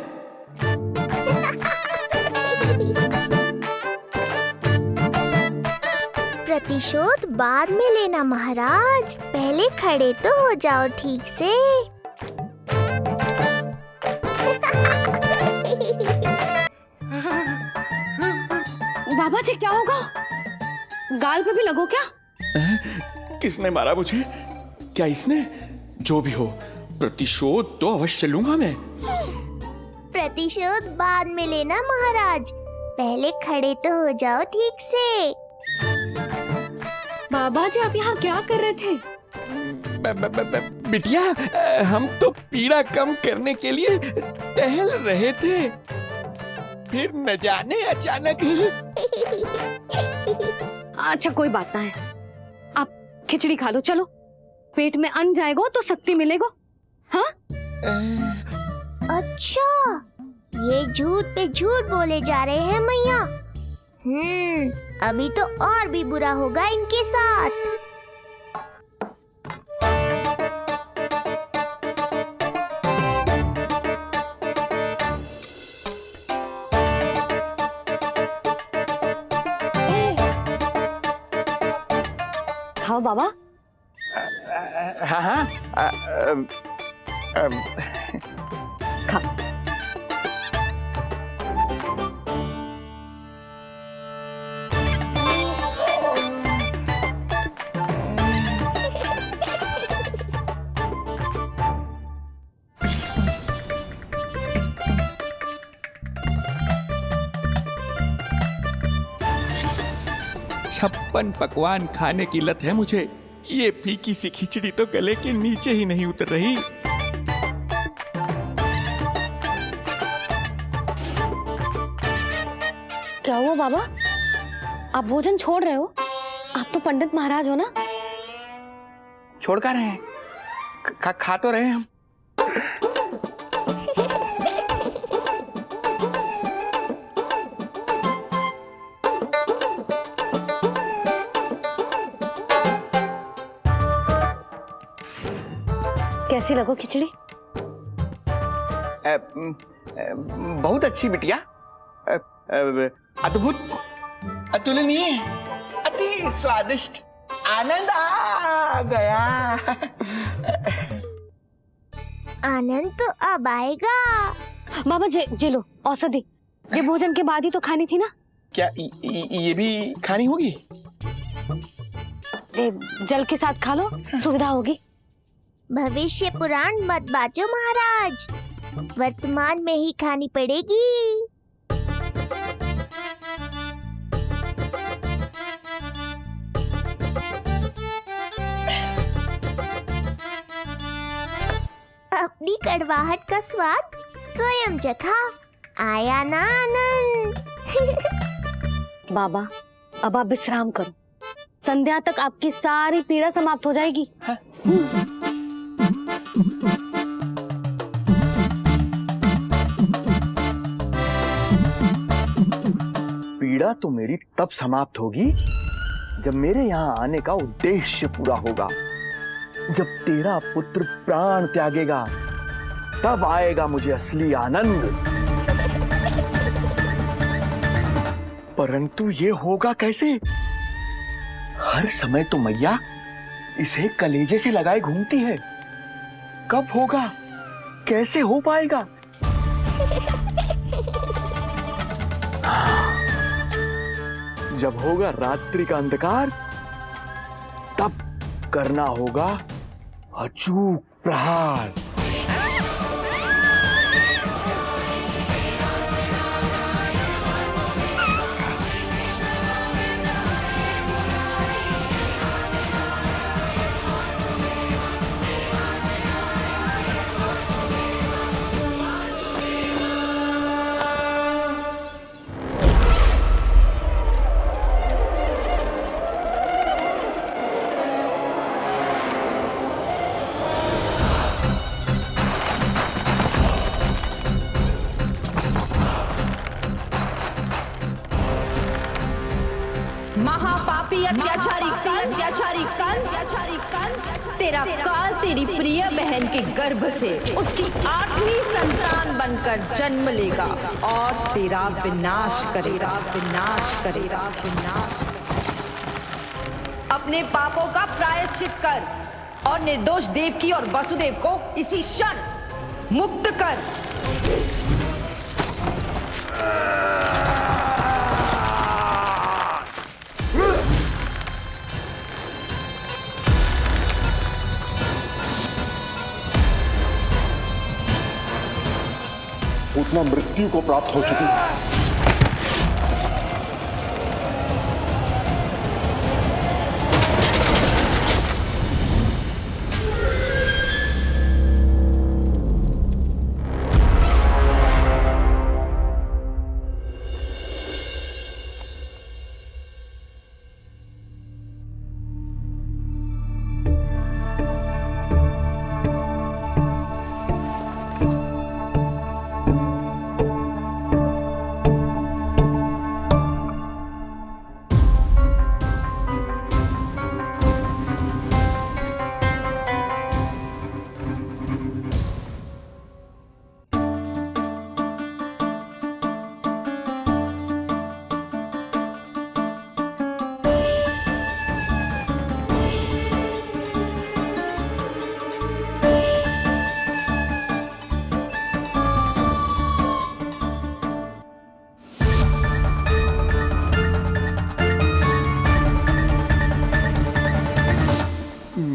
प्रतिशोध बाद में लेना महाराज, पहले खड़े तो हो जाओ ठीक से। बाबा जी क्या होगा? गाल पे भी लगो क्या? किसने मारा मुझे? क्या इसने? जो भी हो, प्रतिशोध तो अवश्य लूंगा मैं। प्रतिशोध बाद में लेना महाराज, पहले खड़े तो हो जाओ ठीक से। बाबा जी आप यहाँ क्या कर रहे थे? बिटिया, हम तो पीड़ा कम करने के लिए टहल रहे थे, फिर न जाने अचानक। अच्छा कोई बात ना है, आप खिचड़ी खा लो। चलो, पेट में अन्न जाएगा तो शक्ति मिलेगा। हाँ? अच्छा, ये झूठ पे झूठ बोले जा रहे हैं मैया। अभी तो और भी बुरा होगा इनके साथ। खाओ बाबा। हाँ हाँ। खा। छप्पन पकवान खाने की लत है मुझे, ये फीकी सी खिचड़ी तो गले के नीचे ही नहीं उतर रही। क्या हुआ बाबा? आप भोजन छोड़ रहे हो? आप तो पंडित महाराज हो ना? छोड़ कर रहे हैं, खा तो रहे हम। कैसी लगो खिचड़ी? बहुत अच्छी बिटिया, अद्भुत, अतुलनीय, अति स्वादिष्ट, आनंद आ गया। आनंद तो अब आएगा। बाबा जे लो औषधि, ये भोजन के बाद ही तो खानी थी ना? क्या ये भी खानी होगी? जे जल के साथ खा लो, सुविधा होगी। भविष्य पुराण मत बाजो महाराज, वर्तमान में ही खानी पड़ेगी। अपनी कड़वाहट का स्वाद स्वयं चखा, आया ना आनंद। बाबा अब आप विश्राम करो, संध्या तक आपकी सारी पीड़ा समाप्त हो जाएगी। पीड़ा तो मेरी तब समाप्त होगी जब मेरे यहाँ आने का उद्देश्य पूरा होगा। जब तेरा पुत्र प्राण त्यागेगा तब आएगा मुझे असली आनंद। परंतु ये होगा कैसे? हर समय तो मैया इसे कलेजे से लगाए घूमती है। कब होगा, कैसे हो पाएगा? जब होगा रात्रि का अंधकार तब करना होगा अचूक प्रहार। महापापी अत्याचारी कंस, तेरा काल तेरी प्रिय बहन के गर्भ से उसकी 8वीं संतान बनकर जन्म लेगा और तेरा विनाश करेगा। अपने पापों का प्रायश्चित कर और निर्दोष देवकी और वसुदेव को इसी क्षण मुक्त कर। पूतना मृत्यु को प्राप्त हो चुकी है।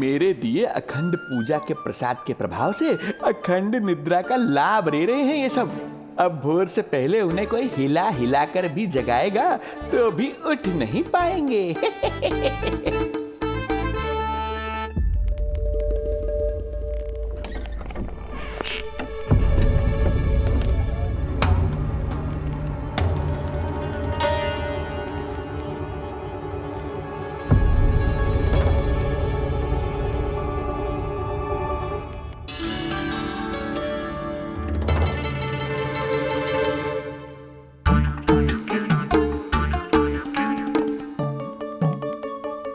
मेरे दिए अखंड पूजा के प्रसाद के प्रभाव से अखंड निद्रा का लाभ ले रहे हैं ये सब। अब भोर से पहले उन्हें कोई हिला हिलाकर भी जगाएगा तो भी उठ नहीं पाएंगे।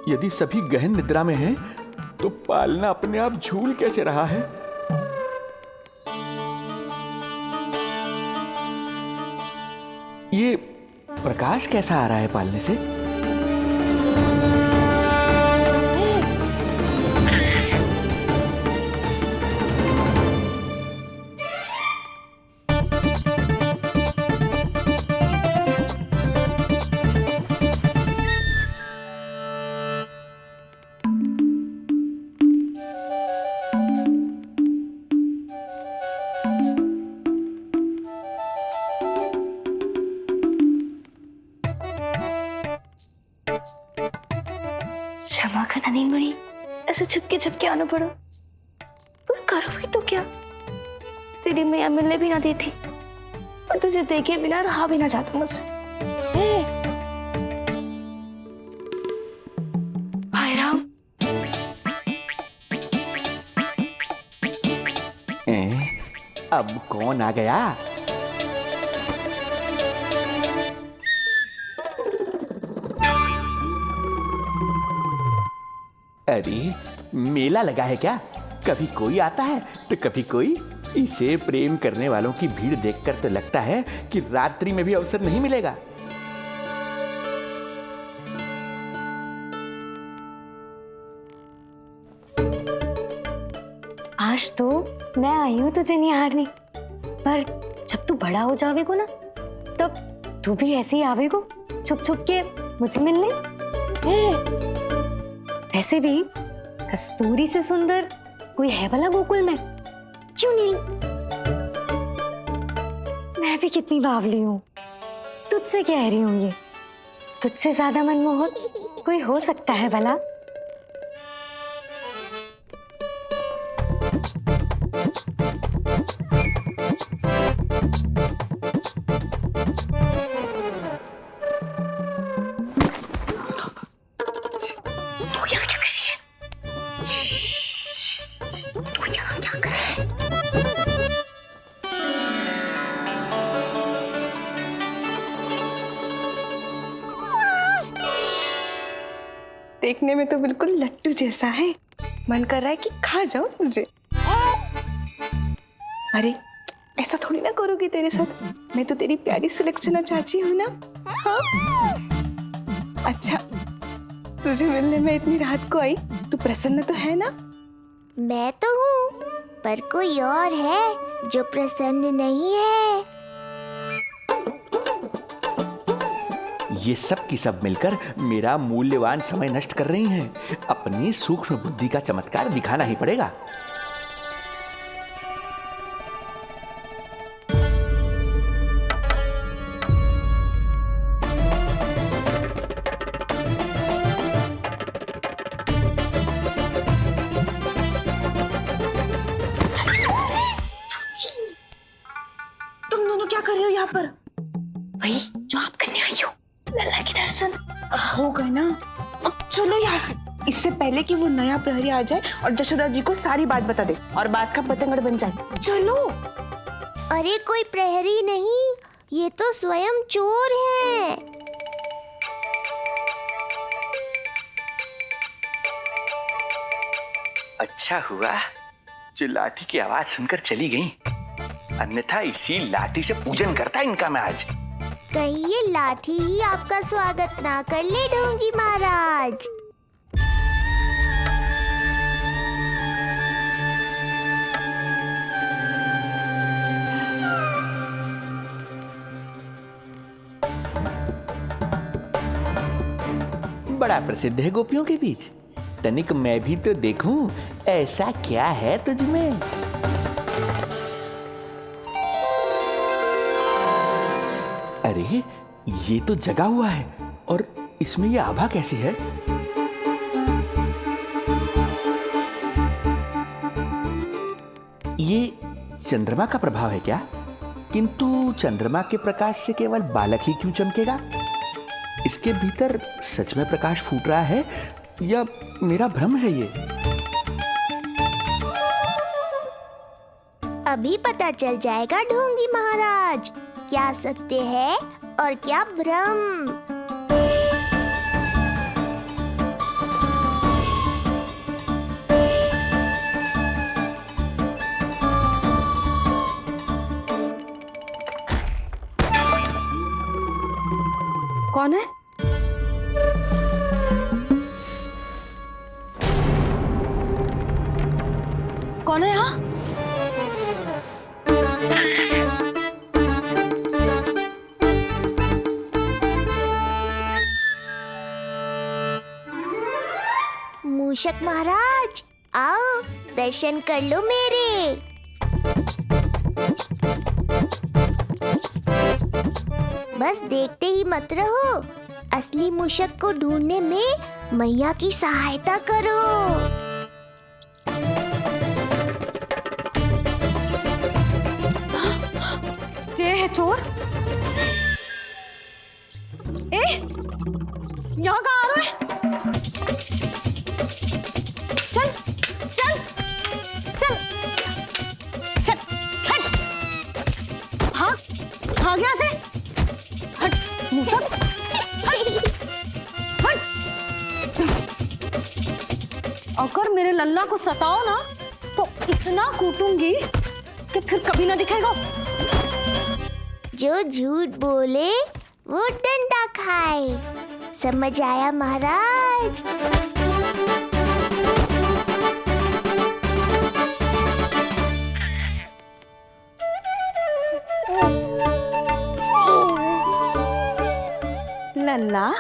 यदि सभी गहन निद्रा में हैं, तो पालना अपने आप झूल कैसे रहा है? ये प्रकाश कैसा आ रहा है पालने से? क्षमा करना नहीं मुड़ी, ऐसे छुपके आना पड़ा। पर करोगे तो क्या? तेरी मैया मिलने भी ना देती और तुझे देखे बिना रहा भी ना जाता मुझसे। अब कौन आ गया? अरे मेला लगा है क्या? कभी कोई आता है तो कभी कोई। इसे प्रेम करने वालों की भीड़ देखकर तो लगता है कि रात्रि में भी अवसर नहीं मिलेगा। आज तो मैं आई हूँ तुझे निहारने, पर जब तू बड़ा हो जावेगो ना, तब तू भी ऐसे ही आवेगो छुप छुप के मुझे मिलने। ऐसे भी कस्तूरी से सुंदर कोई है भला गोकुल में? क्यों नहीं? मैं भी कितनी बावली हूँ, तुझसे कह रही हूँ ये। तुझसे ज्यादा मनमोहक कोई हो सकता है भला? देखने में तो बिल्कुल लट्टू जैसा है, मन कर रहा है कि खा जाऊं तुझे। अरे ऐसा थोड़ी ना करोगी तेरे साथ, मैं तो तेरी प्यारी सुलक्षणा चाची हूं ना। हाँ? अच्छा, तुझे मिलने में इतनी रात को आई, तू प्रसन्न तो है ना? मैं तो हूँ, पर कोई और है जो प्रसन्न नहीं है। ये सब की सब मिलकर मेरा मूल्यवान समय नष्ट कर रही हैं। अपनी सूक्ष्म बुद्धि का चमत्कार दिखाना ही पड़ेगा। तुम दोनों क्या कर रहे हो यहाँ पर? वही जो आप करने आई हो, लल्ला के दर्शन। हो गए ना, अब चलो यहाँ से, इससे पहले कि वो नया प्रहरी आ जाए और जशोदा जी को सारी बात बता दे और बात का पतंगड़ बन जाए। चलो। अरे कोई प्रहरी नहीं, ये तो स्वयं चोर है। अच्छा हुआ जो लाठी की आवाज सुनकर चली गई, अन्यथा इसी लाठी से पूजन करता इनका मैं आज। कहीं ये लाठी ही आपका स्वागत ना कर ले ढोंगी महाराज। बड़ा प्रसिद्ध है गोपियों के बीच, तनिक मैं भी तो देखूं ऐसा क्या है तुझमें। अरे ये तो जगा हुआ है, और इसमें ये आभा कैसी है? ये चंद्रमा का प्रभाव है क्या? किंतु चंद्रमा के प्रकाश से केवल बालक ही क्यों चमकेगा? इसके भीतर सच में प्रकाश फूट रहा है या मेरा भ्रम है ये? अभी पता चल जाएगा ढोंगी महाराज, क्या सत्य है और क्या भ्रम। कौन है? कौन है यहाँ? मूषक महाराज आओ, दर्शन कर लो मेरे। बस देखते ही मत रहो, असली मूषक को ढूंढने में मैया की सहायता करो। ये है चोर। यहाँ कहाँ आ रहा है? चल चल चल। भाग यहाँ से। हट मूसक, हट, हट। अगर मेरे लल्ला को सताओ ना तो इतना कूटूंगी कि फिर कभी ना दिखेगा। जो झूठ बोले वो डंडा खाए, समझ आया महाराज? लल्ला,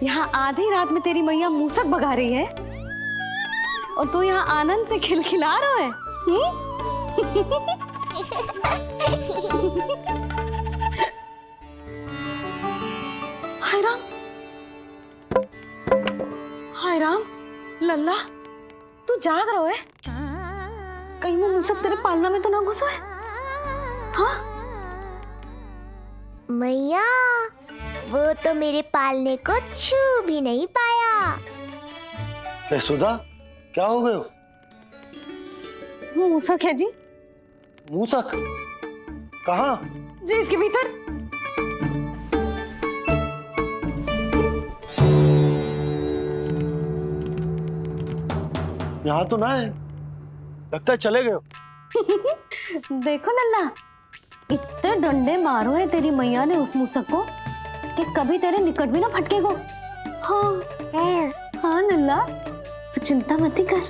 यहाँ आधी रात में तेरी मैया मूसक भगा रही है और तू यहाँ आनंद से खिलखिला रहा है। हाय राम, हाय राम। लल्ला, तू जाग रहा है? कहीं वो मूसक तेरे पालना में तो ना घुसा है? हाँ मैया, वो तो मेरे पालने को छू भी नहीं पाया। सुधा, क्या हो गए? वो मूसक है जी। मूसक? कहाँ? जी इसके भीतर। यहाँ तो ना है, लगता है चले गए। देखो लल्ला, इतने डंडे मारो है तेरी मैया ने उस मूसक को कि कभी तेरे निकट भी ना फटकेगो। हाँ हाँ लल्ला, तू चिंता मत कर,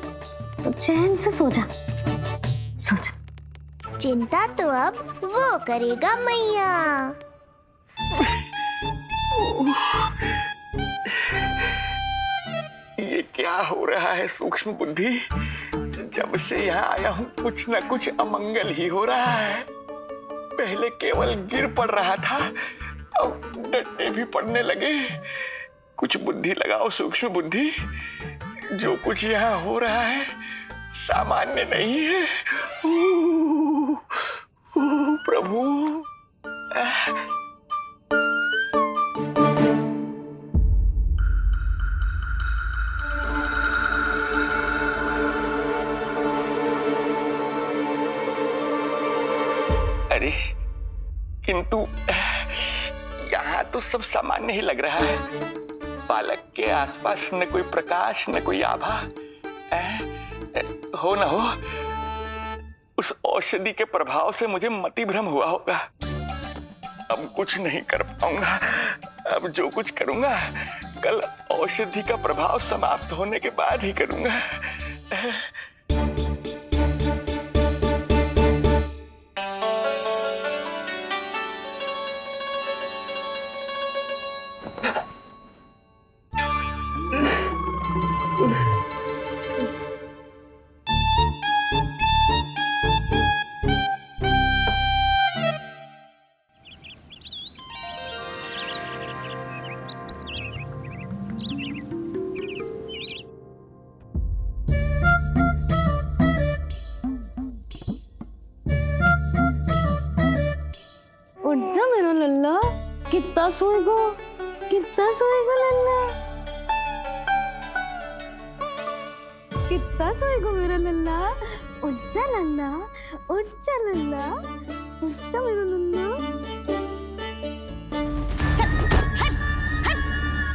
तू चैन से सो जा, सो जा। चिंता तो अब वो करेगा मैया। ये क्या हो रहा है सूक्ष्म बुद्धि? जब से यहाँ आया हूँ कुछ न कुछ अमंगल ही हो रहा है। पहले केवल गिर पड़ रहा था, अब डंडे भी पड़ने लगे। कुछ बुद्धि लगाओ सूक्ष्म बुद्धि, जो कुछ यहाँ हो रहा है सामान्य नहीं है। प्रभु, अरे किंतु यहाँ तो सब सामान्य ही लग रहा है। बालक के आसपास न कोई प्रकाश न कोई आभा। हो न हो उस औषधि के प्रभाव से मुझे मति भ्रम हुआ होगा। अब कुछ नहीं कर पाऊंगा। अब जो कुछ करूंगा कल औषधि का प्रभाव समाप्त होने के बाद ही करूंगा। उठ जा मेरा लल्ला, कितना सोएगो, कितना सोएगो लल्ला, कितना सोएगो मेरा लल्ला। उठ जा लल्ला, उठ जा लल्ला, उठ जा मेरा लल्ला। चल, हट, हट,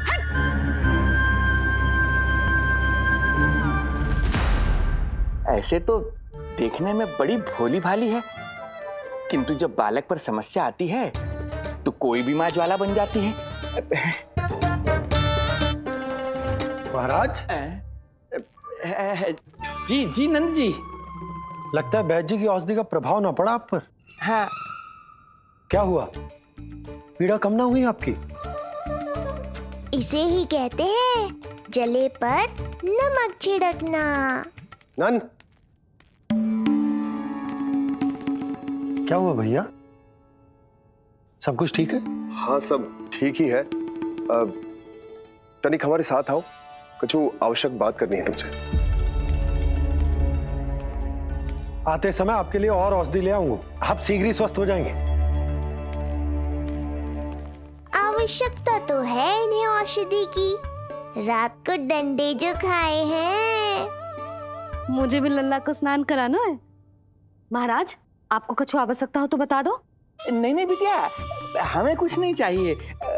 हट। ऐसे तो देखने में बड़ी भोली भाली है, किंतु जब बालक पर समस्या आती है तो कोई भी माँ ज्वाला बन जाती है। महाराज? जी जी नंद जी। लगता है बैद जी की औषधि का प्रभाव ना पड़ा आप पर। हाँ। क्या हुआ? पीड़ा कम ना हुई आपकी? इसे ही कहते हैं जले पर नमक छिड़कना। नंद, क्या हुआ भैया? सब कुछ ठीक है? हाँ सब ठीक ही है। तनिक हमारे साथ आओ, कुछ आवश्यक बात करनी है तुमसे। आते समय आपके लिए और औषधि ले आऊंगा, आप शीघ्र ही स्वस्थ हो जाएंगे। आवश्यकता तो है इन्हें औषधि की, रात को डंडे जो खाए हैं। मुझे भी लल्ला को स्नान कराना है। महाराज, आपको कुछ आवश्यकता हो तो बता दो, नहीं नहीं बिटिया, हमें कुछ नहीं चाहिए।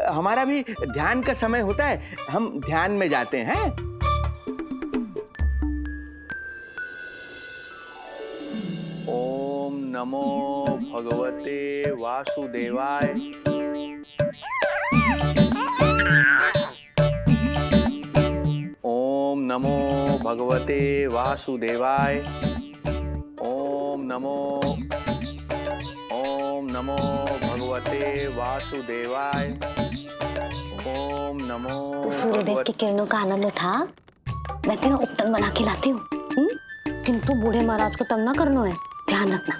हमारा भी ध्यान का समय होता है, हम ध्यान में जाते हैं। ओम नमो भगवते वासुदेवाय। ओम नमो भगवते वासुदेवाय। ओम नमो भगवते वासुदेवाय। ओम नमो। तो सूर्यदेव की किरणों का आनंद उठा। मैं तेरा उपटन बना के लाती हूँ, किंतु बूढ़े महाराज को तंग ना करना है, ध्यान रखना।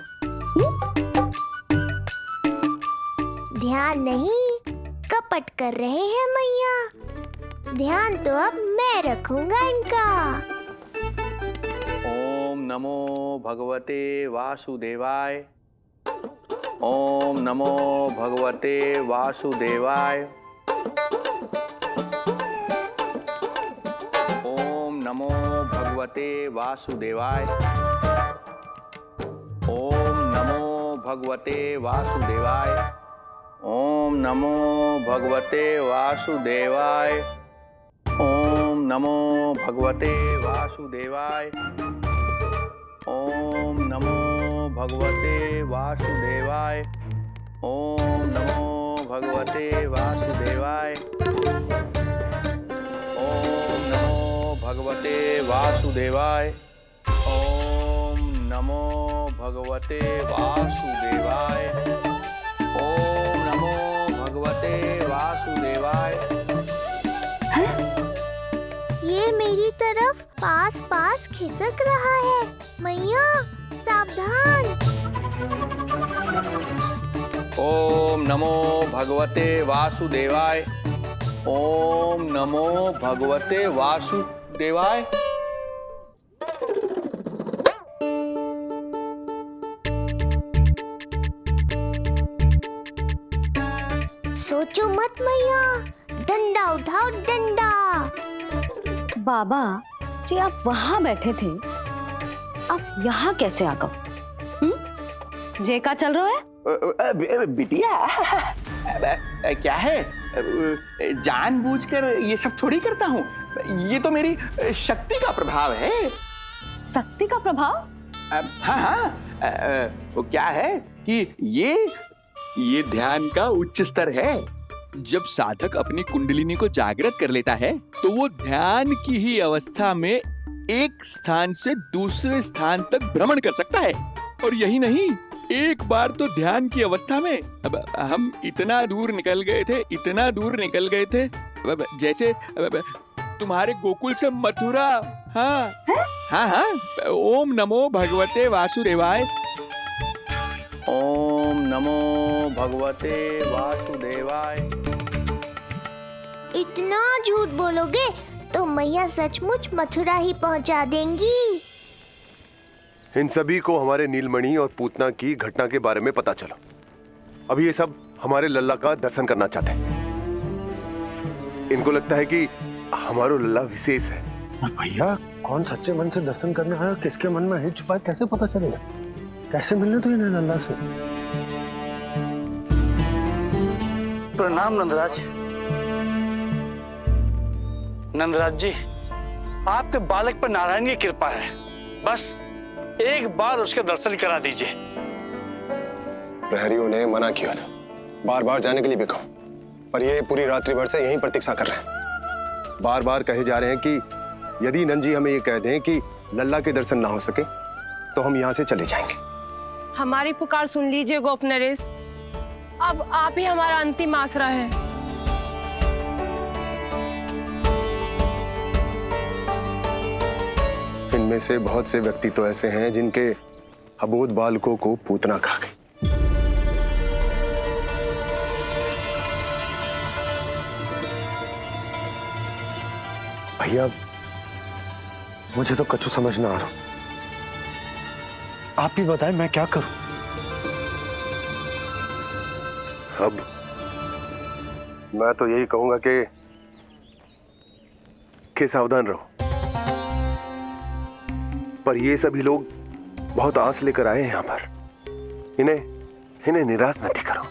ध्यान नहीं, कपट कर रहे हैं मैया। ध्यान तो अब मैं रखूंगा इनका। ओम नमो भगवते वासुदेवाय। ओम नमो भगवते वासुदेवाय। ओम नमो भगवते वासुदेवाय। ओम नमो भगवते वासुदेवाय। ओम नमो भगवते वासुदेवाय। ओम नमो भगवते वासुदेवाय। ओम नमो भगवते वासुदेवाय। ओम नमो भगवते वासुदेवाय। ओम नमो भगवते वासुदेवाय। ओम नमो भगवते वासुदेवाय। ओम नमो भगवते वासुदेवाय। ये मेरी तरफ पास पास खिसक रहा है। मैया सावधान। ओम नमो भगवते वासुदेवाय। ओम नमो भगवते वासुदेवाय। सोचो मत मैया, डंडा उठाओ डंडा। बाबा जी आप वहां बैठे थे, आप यहाँ कैसे आ गए? जे का चल रहा है? बिटिया क्या है, जानबूझकर ये सब थोड़ी करता हूँ। ये तो मेरी शक्ति का प्रभाव है। शक्ति का प्रभाव? हाँ हाँ, वो क्या है कि ये ध्यान का उच्च स्तर है। जब साधक अपनी कुंडलिनी को जागृत कर लेता है तो वो ध्यान की ही अवस्था में एक स्थान से दूसरे स्थान तक भ्रमण कर सकता है। और यही नहीं, एक बार तो ध्यान की अवस्था में हम इतना दूर निकल गए थे, जैसे तुम्हारे गोकुल से मथुरा। हाँ हाँ हाँ। ओम नमो भगवते वासुदेवाय। ओम नमो भगवते वासुदेवाय। इतना झूठ बोलोगे तो मैया सचमुच मथुरा ही पहुंचा देंगी। इन सभी को हमारे नीलमणि और पूतना की घटना के बारे में पता चला। अब ये सब हमारे लल्ला का दर्शन करना चाहते हैं। इनको लगता है कि हमारा लल्ला विशेष है। भैया कौन सच्चे मन से दर्शन करने आया, किसके मन में हित छुपा है, कैसे पता चलेगा? कैसे मिलने तो इन्हें लल्ला से? प्रणाम नंदराज। नंदराज जी, आपके बालक पर नारायण की कृपा है। बस एक बार उसके दर्शन करा दीजिए। प्रहरियों ने मना किया था, बार बार जाने के लिए भी कहा, पर ये पूरी रात्रि भर से यहीं प्रतीक्षा कर रहे हैं। बार बार कहे जा रहे हैं कि यदि नंजी हमें ये कह दें कि लल्ला के दर्शन ना हो सके तो हम यहाँ से चले जाएंगे। हमारी पुकार सुन लीजिए गोप नरेश, अब आप ही हमारा अंतिम आसरा है। इनमें से बहुत से व्यक्ति तो ऐसे हैं जिनके अबोध बालकों को पूतना खा गई। भैया मुझे तो कछु समझ ना आ रहा। आप ही बताएं मैं क्या करूं? अब मैं तो यही कहूंगा कि सावधान रहो। पर ये सभी लोग बहुत आस लेकर आए हैं यहाँ पर। इन्हें निराश मत करो।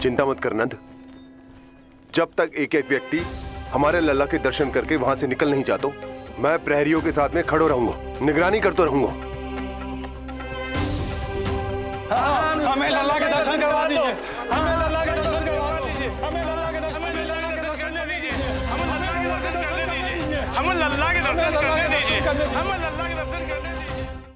चिंता मत कर नंद, जब तक एक एक व्यक्ति हमारे लल्ला के दर्शन करके वहां से निकल नहीं जाता, मैं प्रहरियों के साथ में खड़ो रहूंगा, निगरानी करता रहूंगा। हमें लल्ला के दर्शन करवा दीजिए, हमें लल्ला के दर्शन करवा दीजिए, हमें लल्ला के दर्शन करने दीजिए, हमें लल्ला के दर्शन करने दीजिए, हमें लल्ला के दर्शन करने दीजिए, हमें लल्ला के